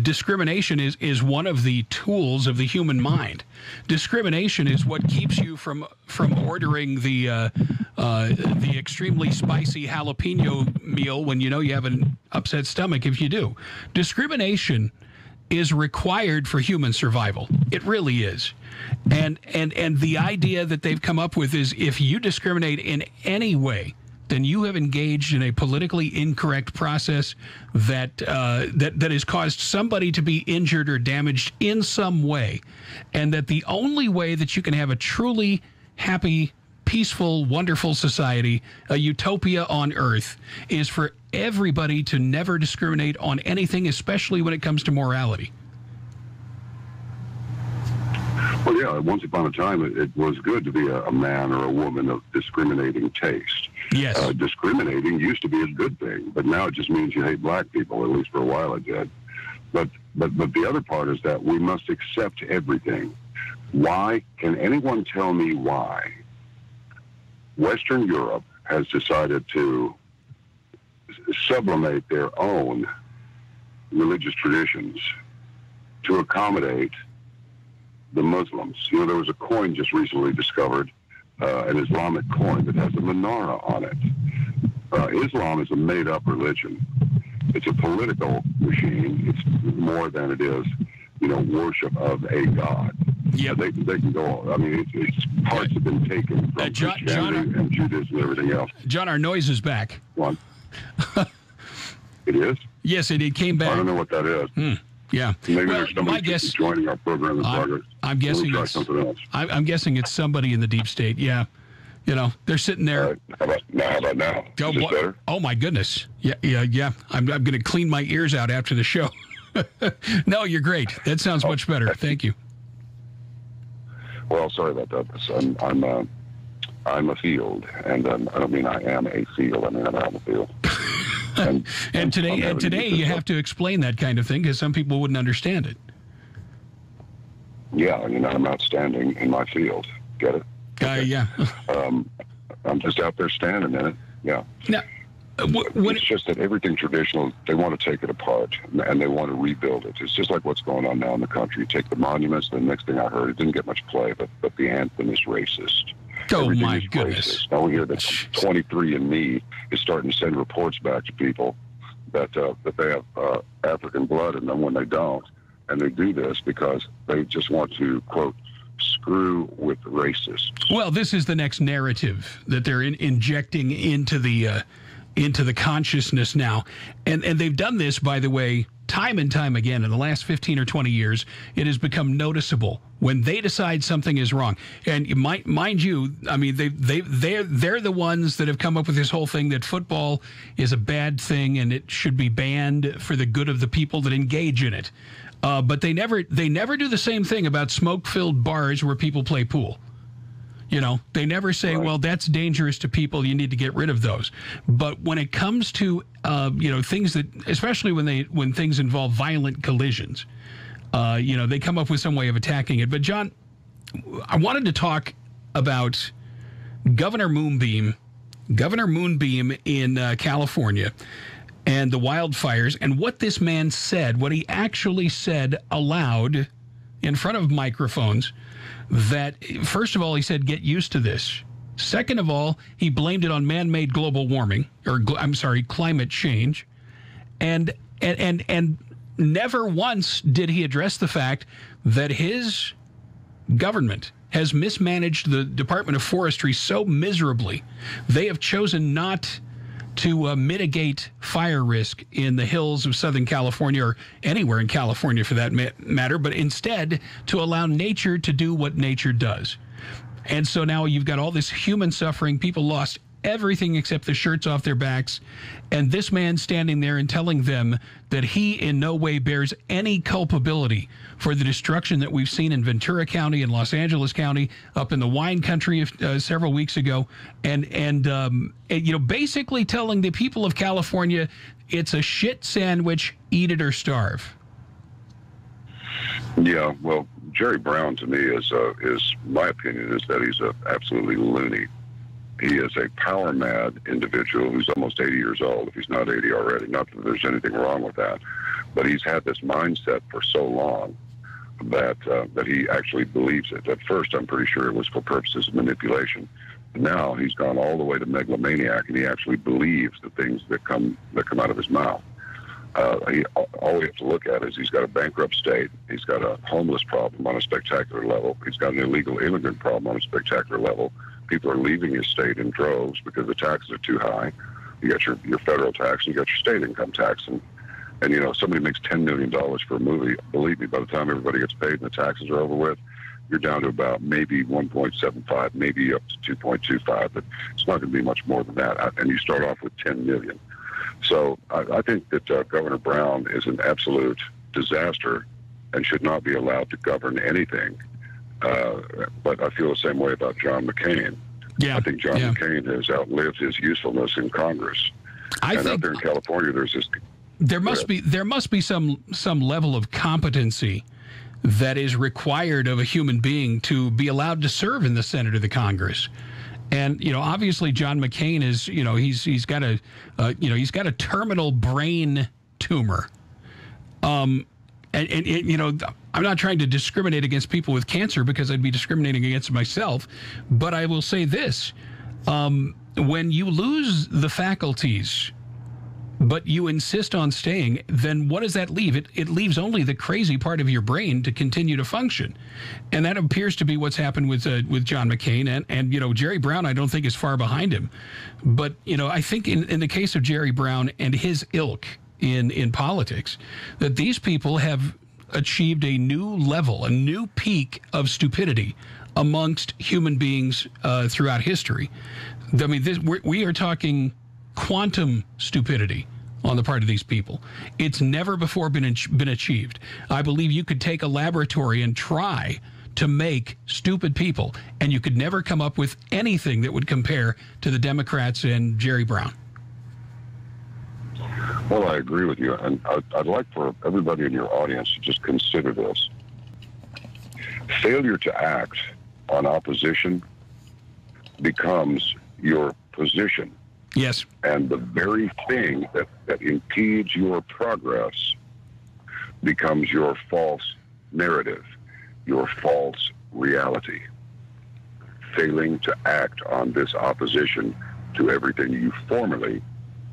discrimination is one of the tools of the human mind. Discrimination is what keeps you from ordering the extremely spicy jalapeno meal when you know you have an upset stomach if you do. Discrimination is required for human survival. It really is. And the idea that they've come up with is if you discriminate in any way, then you have engaged in a politically incorrect process that has caused somebody to be injured or damaged in some way, and that the only way that you can have a truly happy, peaceful, wonderful society, a utopia on Earth, is for everybody to never discriminate on anything, especially when it comes to morality. Well, yeah, once upon a time, it was good to be a man or a woman of discriminating taste. Yes. Discriminating used to be a good thing, but now it just means you hate black people, at least for a while it did. But the other part is that we must accept everything. Why? Can anyone tell me why Western Europe has decided to sublimate their own religious traditions to accommodate the Muslims? There was a coin just recently discovered, an Islamic coin that has a menorah on it. Islam is a made-up religion. It's a political machine. It's more than it is, worship of a god. Yeah, they can go. I mean, it's parts have been taken from Christianity and Judaism and everything else. John, our noise is back. One. It is? Yes, it came back. I don't know what that is. Yeah. Maybe there's somebody joining our program in progress. I'm guessing try something else. I'm guessing it's somebody in the deep state. Yeah. They're sitting there. How about now? Is this better? Oh my goodness. Yeah. I'm going to clean my ears out after the show. No, you're great. That sounds much better. Thank you. Well, sorry about that. I'm a field, and I don't mean I am a field. I mean I'm out in the field. And today you have to explain that kind of thing because some people wouldn't understand it. Yeah, I'm outstanding in my field. Get it? Okay. Yeah. I'm just out there standing in it. Yeah. Now, it's just that everything traditional, they want to take it apart and they want to rebuild it. It's just like what's going on now in the country. You take the monuments. The next thing I heard, it didn't get much play, but the anthem is racist. Oh, my goodness. Racist. Now we hear that 23andMe is starting to send reports back to people that they have African blood in them when they don't. And they do this because they just want to, quote, screw with racists. Well, this is the next narrative that they're injecting into the consciousness now. And they've done this, by the way, time and time again. In the last 15 or 20 years, it has become noticeable when they decide something is wrong. And mind you, I mean, they're the ones that have come up with this whole thing that football is a bad thing and it should be banned for the good of the people that engage in it. But they never do the same thing about smoke-filled bars where people play pool. They never say, well, that's dangerous to people. You need to get rid of those. But when it comes to, things that, especially when things involve violent collisions, they come up with some way of attacking it. But John, I wanted to talk about Governor Moonbeam in California and the wildfires and what this man said, what he actually said aloud in front of microphones. That, first of all, he said, get used to this. Second of all, he blamed it on man-made global warming, climate change. And never once did he address the fact that his government has mismanaged the Department of Forestry so miserably. They have chosen not to mitigate fire risk in the hills of Southern California or anywhere in California for that matter, but instead to allow nature to do what nature does. And so now you've got all this human suffering. People lost everything except the shirts off their backs. And this man standing there and telling them that he in no way bears any culpability for the destruction that we've seen in Ventura County and Los Angeles County, up in the wine country several weeks ago, and basically telling the people of California it's a shit sandwich, eat it or starve. Yeah, well, Jerry Brown to me is my opinion is that he's absolutely loony. He is a power mad individual who's almost 80 years old, if he's not 80 already. Not that there's anything wrong with that, but he's had this mindset for so long that he actually believes it. At first, I'm pretty sure it was for purposes of manipulation. Now he's gone all the way to megalomaniac, and he actually believes the things that come out of his mouth. All we have to look at is he's got a bankrupt state. He's got a homeless problem on a spectacular level. He's got an illegal immigrant problem on a spectacular level. People are leaving his state in droves because the taxes are too high. You got your federal tax and you got your state income tax. And somebody makes $10 million for a movie. Believe me, by the time everybody gets paid and the taxes are over with, you're down to about maybe 1.75, maybe up to 2.25, but it's not going to be much more than that. And you start off with 10 million. So I think that Governor Brown is an absolute disaster and should not be allowed to govern anything. But I feel the same way about John McCain. Yeah, I think John McCain has outlived his usefulness in Congress. I think out there in California, there's this. There must be some level of competency that is required of a human being to be allowed to serve in the Senate or the Congress. And obviously John McCain is he's got a terminal brain tumor. I'm not trying to discriminate against people with cancer because I'd be discriminating against myself, but I will say this: when you lose the faculties, but you insist on staying, then what does that leave? It leaves only the crazy part of your brain to continue to function. And that appears to be what's happened with John McCain. And Jerry Brown, I don't think is far behind him. But, I think in the case of Jerry Brown and his ilk in politics, that these people have achieved a new level, a new peak of stupidity amongst human beings throughout history. I mean, we are talking quantum stupidity on the part of these people. It's never before been achieved. I believe you could take a laboratory and try to make stupid people, and you could never come up with anything that would compare to the Democrats and Jerry Brown. Well, I agree with you, and I'd like for everybody in your audience to just consider this. Failure to act on opposition becomes your position. Yes. And the very thing that impedes your progress becomes your false narrative, your false reality. Failing to act on this opposition to everything you formerly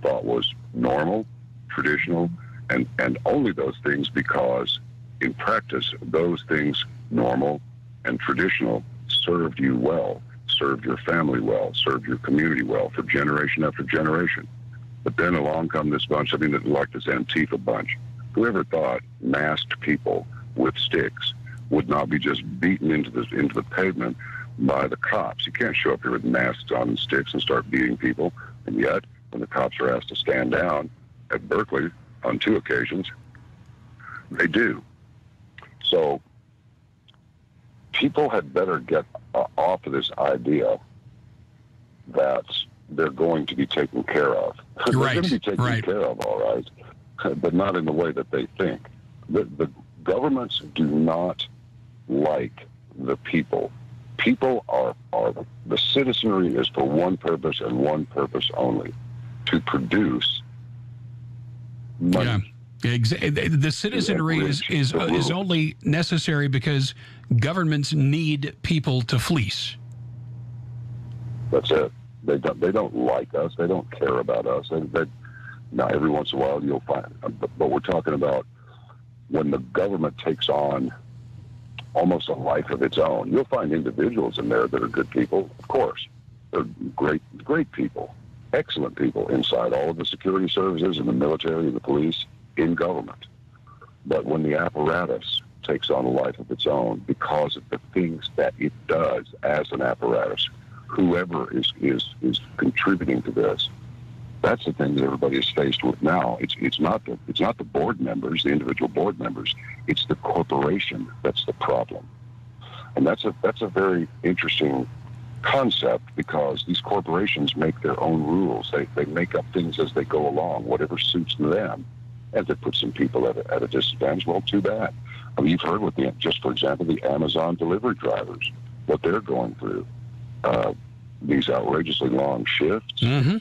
thought was normal, traditional, and only those things because in practice, those things, normal and traditional, served you well, served your family well, served your community well for generation after generation. But then along come this bunch, like this Antifa bunch. Whoever thought masked people with sticks would not be just beaten into the pavement by the cops? You can't show up here with masks on and sticks and start beating people. And yet, when the cops are asked to stand down at Berkeley on 2 occasions, they do. So people had better get off of this idea that they're going to be taken care of. They're going to be taken care of, all right, but not in the way that they think. The governments do not like the people. People are the citizenry is for one purpose and one purpose only, to produce money. Yeah. The citizenry is only necessary because governments need people to fleece. That's it. They don't like us. They don't care about us. Now, every once in a while you'll find, but we're talking about when the government takes on almost a life of its own. You'll find individuals in there that are good people, of course. They're great people, excellent people inside all of the security services and the military and the police in government. But when the apparatus takes on a life of its own because of the things that it does as an apparatus, whoever is contributing to this. That's the thing that everybody is faced with now. It's not the board members, the individual board members. It's the corporation that's the problem, and that's a very interesting concept, because these corporations make their own rules. They make up things as they go along, whatever suits them. And they put some people at a disadvantage, well, too bad. I mean, you've heard with just for example, the Amazon delivery drivers, what they're going through, these outrageously long shifts. Mm-hmm.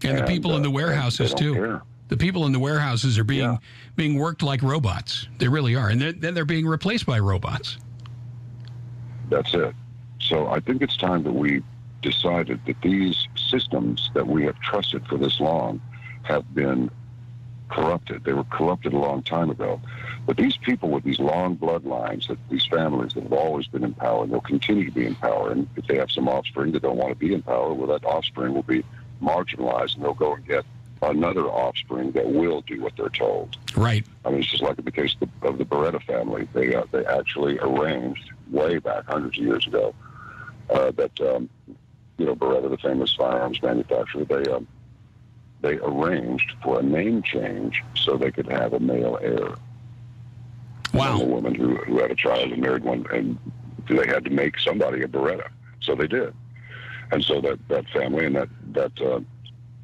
And the people in the warehouses too. Care. The people in the warehouses are being worked like robots. They really are, and then they're being replaced by robots. That's it. So I think it's time that we decided that these systems that we have trusted for this long have been corrupted. They were corrupted a long time ago. But these people with these long bloodlines, that these families that have always been in power, and they'll continue to be in power. And if they have some offspring that don't want to be in power, well, that offspring will be marginalized, and they'll go and get another offspring that will do what they're told. Right. I mean, it's just like in the case of the Beretta family. They actually arranged way back hundreds of years ago that Beretta, the famous firearms manufacturer, they arranged for a name change so they could have a male heir. Wow. And a woman who had a child and married one, and they had to make somebody a Beretta. So they did. And so that family and that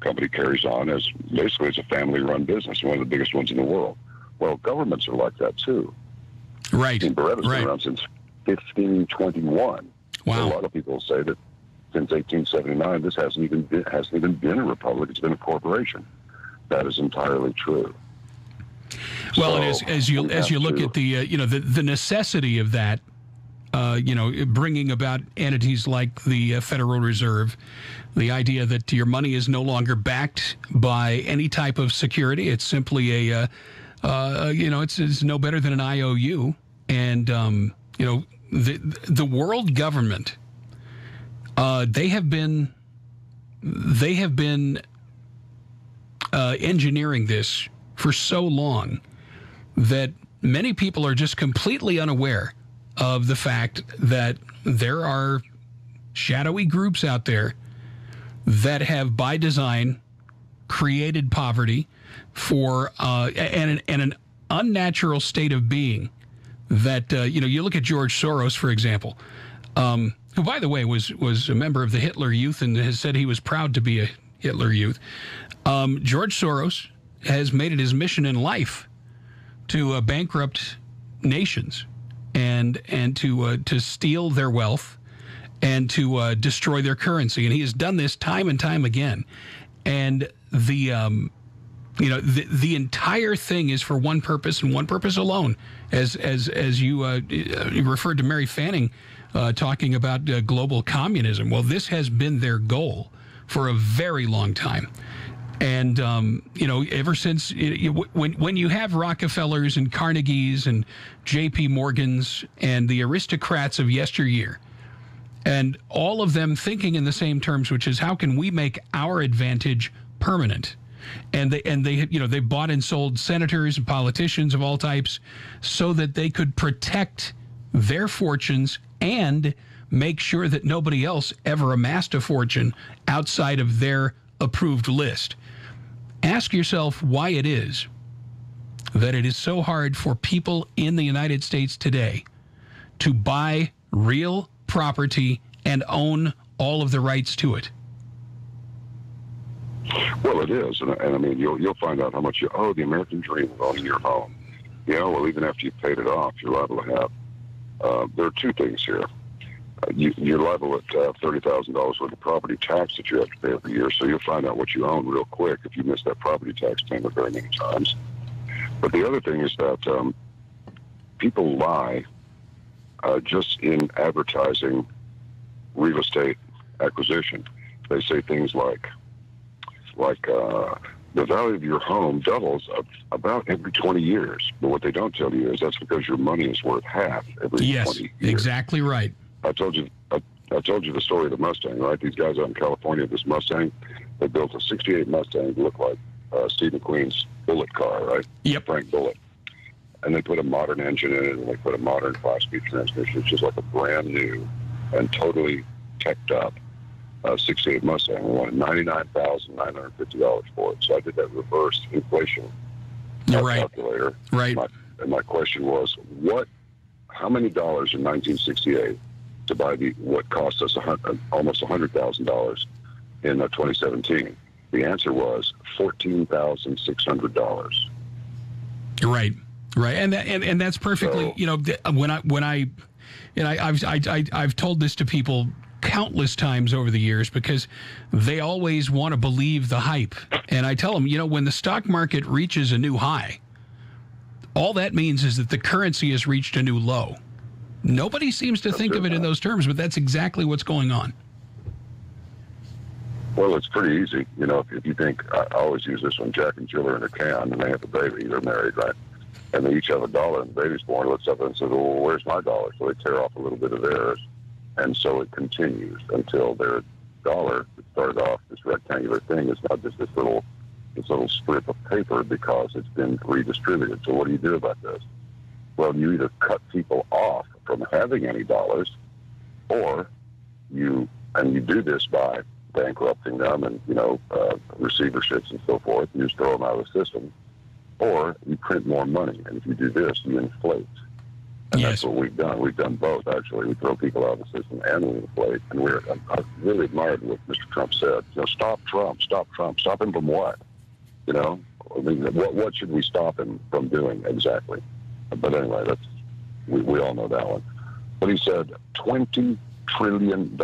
company carries on as basically it's a family-run business, one of the biggest ones in the world. Well, governments are like that too. Right. I mean, Beretta's been around since 1521. Wow. So a lot of people say that since 1879, this hasn't even been a republic. It's been a corporation. That is entirely true. Well, so and as you look at the necessity of that, bringing about entities like the Federal Reserve, the idea that your money is no longer backed by any type of security. It's simply it's no better than an IOU. And, the world government, they have been engineering this for so long that many people are just completely unaware of the fact that there are shadowy groups out there that have, by design, created poverty for and an unnatural state of being. That you look at George Soros, for example, who, by the way, was a member of the Hitler Youth and has said he was proud to be a Hitler Youth. George Soros has made it his mission in life to bankrupt nations and to steal their wealth and to destroy their currency, and he has done this time and time again. And the entire thing is for one purpose and one purpose alone. As you referred to Mary Fanning talking about global communism. Well, this has been their goal for a very long time. And, ever since when you have Rockefellers and Carnegies and J.P. Morgans and the aristocrats of yesteryear, and all of them thinking in the same terms, which is how can we make our advantage permanent? And they bought and sold senators and politicians of all types so that they could protect their fortunes and make sure that nobody else ever amassed a fortune outside of their approved list. Ask yourself why it is that it is so hard for people in the United States today to buy real property and own all of the rights to it. Well, it is, and I mean, you'll find out how much you owe. The American dream of owning your home. Well, even after you've paid it off, you're liable to have. There are two things here. You're liable at $30,000 worth of property tax that you have to pay every year, so you'll find out what you own real quick if you miss that property tax payment very many times. But the other thing is that people lie just in advertising real estate acquisition. They say things like the value of your home doubles about every 20 years. But what they don't tell you is that's because your money is worth half every 20 years. Yes, exactly right. I told you the story of the Mustang, right? These guys out in California, this Mustang, they built a 68 Mustang to look like Steve McQueen's Bullet car, right? Yep. Frank Bullet. And they put a modern engine in it, and they put a modern 5-speed transmission. It's just like a brand new and totally teched up '68 Mustang. We wanted $99,950 for it. So I did that reverse inflation calculator. Right. And my question was, how many dollars in 1968 to buy what cost us almost $100,000 in 2017? The answer was $14,600. Right, and that's perfectly. I've told this to people countless times over the years because they always want to believe the hype, and I tell them, when the stock market reaches a new high, all that means is that the currency has reached a new low. Nobody seems to think of it in those terms, but that's exactly what's going on. Well, it's pretty easy. If you think, I always use this one, Jack and Jill are in a can and they have a baby. They're married, right? And they each have $1 and the baby's born, looks up and says, well, where's my $1? So they tear off a little bit of theirs. And so it continues until their $1 that started off this rectangular thing is now just this little strip of paper because it's been redistributed. So what do you do about this? Well, you either cut people off from having any dollars, or you do this by bankrupting them and, receiverships and so forth. You just throw them out of the system, or you print more money. And if you do this, you inflate. And that's what we've done. We've done both, actually. We throw people out of the system and we inflate. And I really admired what Mr. Trump said. Stop Trump, stop Trump. Stop him from what? What should we stop him from doing exactly? But anyway, we all know that one. But he said $20 trillion,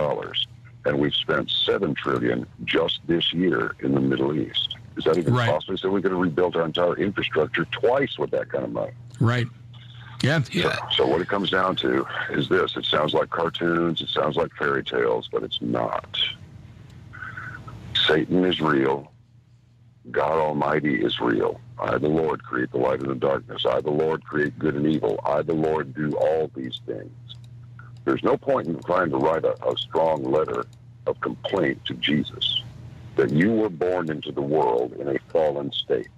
and we've spent $7 trillion just this year in the Middle East. Is that even possible? So we could have rebuilt our entire infrastructure twice with that kind of money. Right. Yeah. So what it comes down to is this. It sounds like cartoons. It sounds like fairy tales, but it's not. Satan is real. God Almighty is real. I, the Lord, create the light and the darkness. I, the Lord, create good and evil. I, the Lord, do all these things. There's no point in trying to write a strong letter of complaint to Jesus that you were born into the world in a fallen state.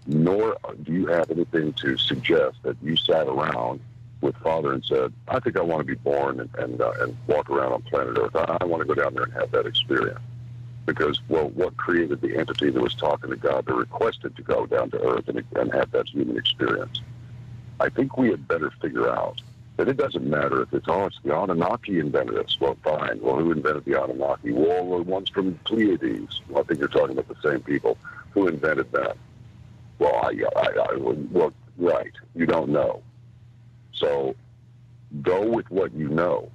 Nor do you have anything to suggest that you sat around with Father and said, I think I want to be born and walk around on planet Earth. I want to go down there and have that experience. Because, well, what created the entity that was talking to God that requested to go down to Earth and have that human experience? I think we had better figure out that it doesn't matter if it's the Anunnaki invented us. Well, fine. Well, who invented the Anunnaki? Well, the ones from Pleiades. Well, I think you're talking about the same people. Who invented them? Well, well, right. You don't know. So go with what you know.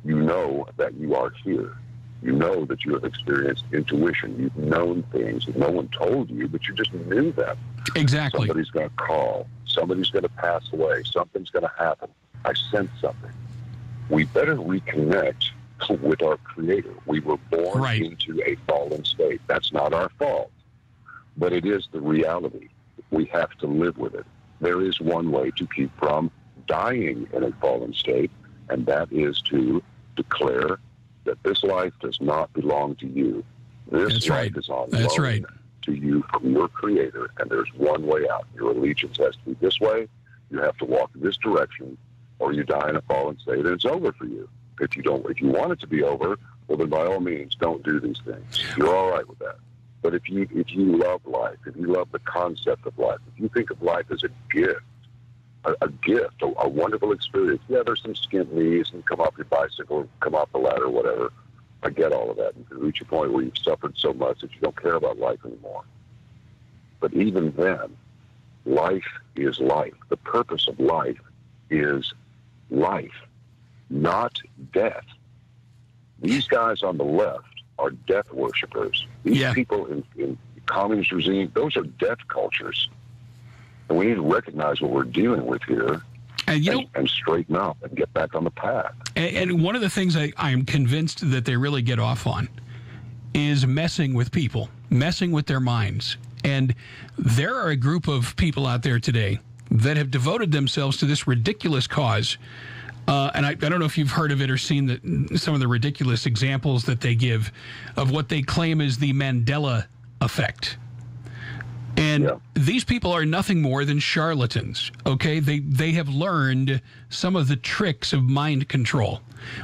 You know that you are here. You know that you have experienced intuition. You've known things that no one told you, but you just knew them. Exactly. Somebody's going to call. Somebody's going to pass away. Something's going to happen. I sense something. We better reconnect with our Creator. We were born into a fallen state. That's not our fault, but it is the reality. We have to live with it. There is one way to keep from dying in a fallen state, and that is to declare that this life does not belong to you. This life is on loan to you from your Creator, and there's one way out. Your allegiance has to be this way. You have to walk this direction, or you die in a fallen state, and it's over for you. If you want it to be over, well, then by all means, don't do these things. You're all right with that. But if you love life, if you love the concept of life, if you think of life as a gift, a wonderful experience. Yeah, there's some skinned knees and come off your bicycle, come off the ladder, whatever. I get all of that. You can reach a point where you've suffered so much that you don't care about life anymore. But even then, life is life. The purpose of life is life, not death. These guys on the left are death worshipers. These people in communist regime, those are death cultures. And we need to recognize what we're dealing with here and straighten up and get back on the path. And one of the things I am convinced that they really get off on is messing with people, messing with their minds. And there are a group of people out there today that have devoted themselves to this ridiculous cause. And I don't know if you've heard of it or seen some of the ridiculous examples that they give of what they claim is the Mandela effect. And these people are nothing more than charlatans, okay? They have learned some of the tricks of mind control.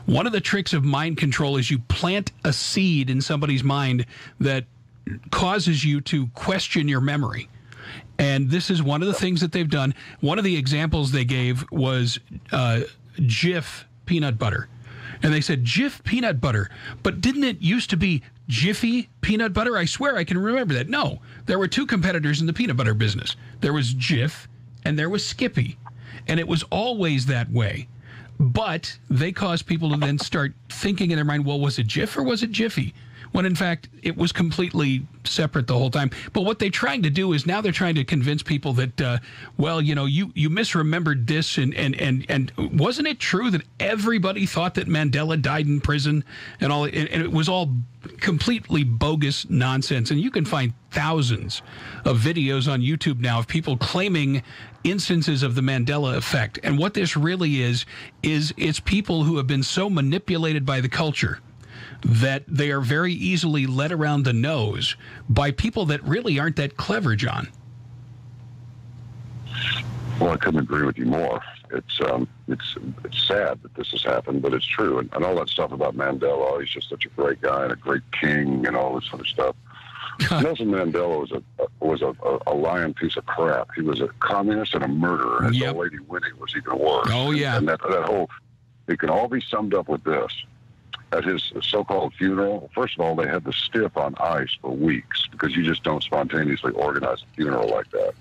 One of the tricks of mind control is you plant a seed in somebody's mind that causes you to question your memory. And this is one of the things that they've done. One of the examples they gave was Jif peanut butter. And they said, Jif peanut butter. But didn't it used to be Jiffy peanut butter? I swear I can remember that. No, there were two competitors in the peanut butter business. There was Jif and there was Skippy. And it was always that way. But they caused people to then start thinking in their mind, well, was it Jif or was it Jiffy? When in fact, it was completely separate the whole time. But what they're trying to do is now they're trying to convince people that, well, you know, you misremembered this. And wasn't it true that everybody thought that Mandela died in prison and all? And it was all completely bogus nonsense. And you can find thousands of videos on YouTube now of people claiming instances of the Mandela effect. And what this really is it's people who have been so manipulated by the culture that they are very easily led around the nose by people that really aren't that clever, John. Well, I couldn't agree with you more. It's sad that this has happened, but it's true. And all that stuff about Mandela, oh, he's just such a great guy and a great king and all this sort of stuff. Nelson Mandela was a lying piece of crap. He was a communist and a murderer, and his old lady Winnie was even worse. Oh, yeah. And that whole, it can all be summed up with this. At his so-called funeral, first of all, they had the stiff on ice for weeks because you just don't spontaneously organize a funeral like that.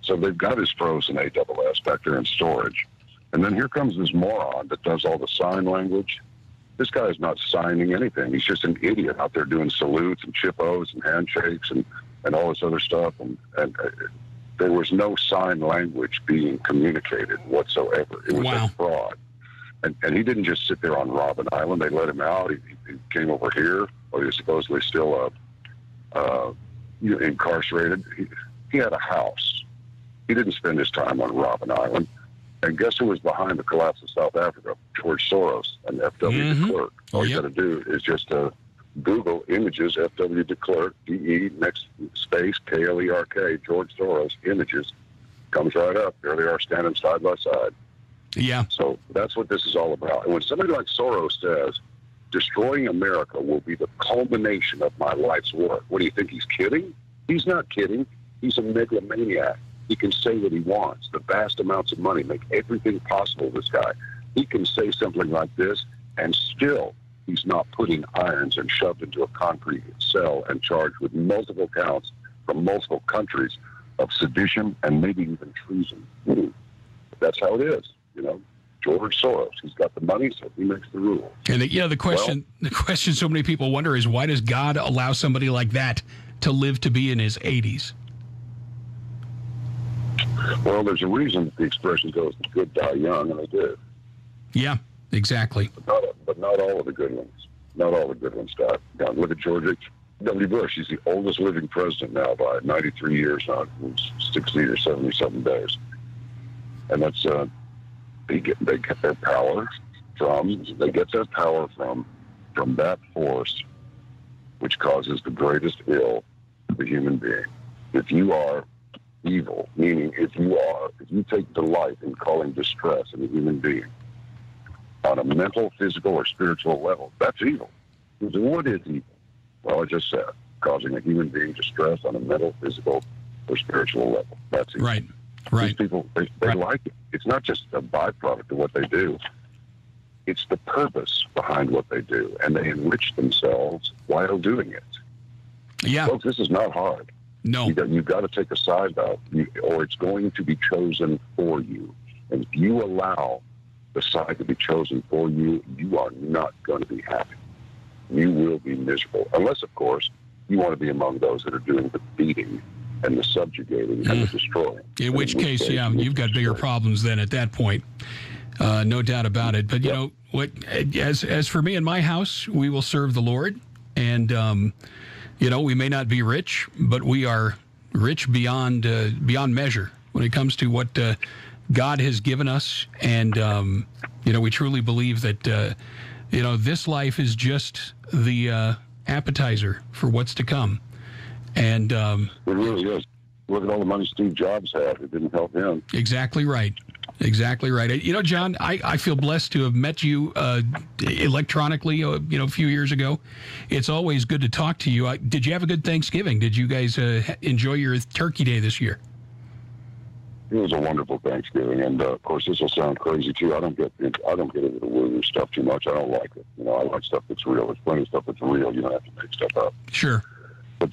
So they've got his frozen ASS back there in storage. And then here comes this moron that does all the sign language. This guy is not signing anything. He's just an idiot out there doing salutes and chip-os and handshakes and all this other stuff. And there was no sign language being communicated whatsoever. It was a fraud. And he didn't just sit there on Robben Island. They let him out. He came over here. Or he was supposedly still incarcerated. He had a house. He didn't spend his time on Robben Island. And guess who was behind the collapse of South Africa? George Soros and F.W. de Klerk. All you got to do is just Google images, F.W. de Klerk, D-E, next space, K-L-E-R-K, George Soros, images. Comes right up. There they are standing side by side. Yeah. So that's what this is all about. And when somebody like Soros says, destroying America will be the culmination of my life's work, what do you think? He's kidding? He's not kidding. He's a megalomaniac. He can say what he wants. The vast amounts of money make everything possible, this guy. He can say something like this, and still he's not putting irons and shoved into a concrete cell and charged with multiple counts from multiple countries of sedition and maybe even treason. That's how it is. You know, George Soros, he's got the money, so he makes the rules. And the question so many people wonder is, why does God allow somebody like that to live to be in his 80s? Well, there's a reason the expression goes, the good die young, and they did. Yeah, exactly. But not all of the good ones. Not all the good ones died. Now, look at George W. Bush. He's the oldest living president now by 93 years now, 60 or 70-something days. And that's... They get their power from that force which causes the greatest ill to the human being. If you are evil, meaning if you take delight in calling distress in a human being on a mental, physical, or spiritual level, that's evil. What is evil? Well, I just said, causing a human being distress on a mental, physical, or spiritual level. That's evil. Right. These people, they like it. It's not just a byproduct of what they do. It's the purpose behind what they do, and they enrich themselves while doing it. Yeah. Folks, this is not hard. No. You've got to take a side out, or it's going to be chosen for you. And if you allow the side to be chosen for you, you are not going to be happy. You will be miserable. Unless, of course, you want to be among those that are doing the beating and the subjugating and the destroying. In which case, you've got bigger problems then at that point. No doubt about it. But, you know, what? As for me and my house, we will serve the Lord. And, you know, we may not be rich, but we are rich beyond measure when it comes to what God has given us. And, you know, we truly believe that, you know, this life is just the appetizer for what's to come. And it really is. Look at all the money Steve Jobs had. It didn't help him. Exactly right. Exactly right. You know, John, I feel blessed to have met you electronically, a few years ago. It's always good to talk to you. Did you have a good Thanksgiving? Did you guys enjoy your Turkey Day this year? It was a wonderful Thanksgiving, and of course, this will sound crazy too. I don't get into the woo-woo stuff too much. I don't like it. You know, I like stuff that's real. There's plenty of stuff that's real. You don't have to make stuff up. Sure. But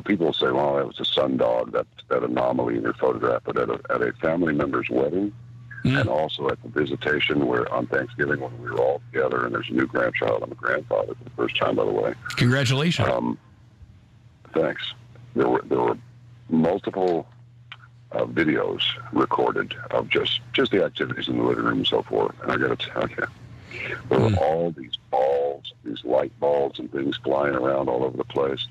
people say, "Well, that was a sundog, that anomaly in your photograph." But at a family member's wedding, and also at the visitation where on Thanksgiving when we were all together, and there's a new grandchild. I'm a grandfather for the first time, by the way. Congratulations. Thanks. There were multiple videos recorded of just the activities in the living room and so forth. And I got to tell you, there were all these balls, these light balls and things flying around all over the place.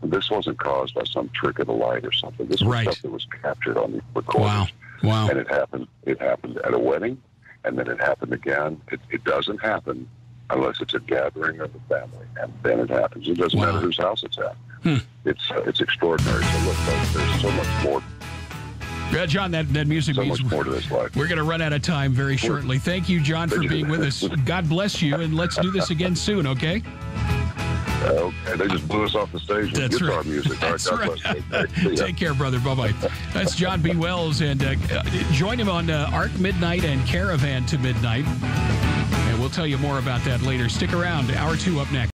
And this wasn't caused by some trick of the light or something. This was stuff that was captured on the recorders. Wow. And it happened at a wedding, and then it happened again. It doesn't happen unless it's a gathering of the family, and then it happens. It doesn't matter whose house it's at. It's extraordinary. So look, folks, there's so much more. Yeah, John, that music means so much more to this life. We're going to run out of time very shortly. Thank you, John, for being with us. God bless you, and let's do this again soon, okay? Okay, they just blew us off the stage with guitar music. That's right. Take care, brother. Bye-bye. That's John B. Wells, and join him on Arc Midnight and Caravan to Midnight. And we'll tell you more about that later. Stick around. Hour 2 up next.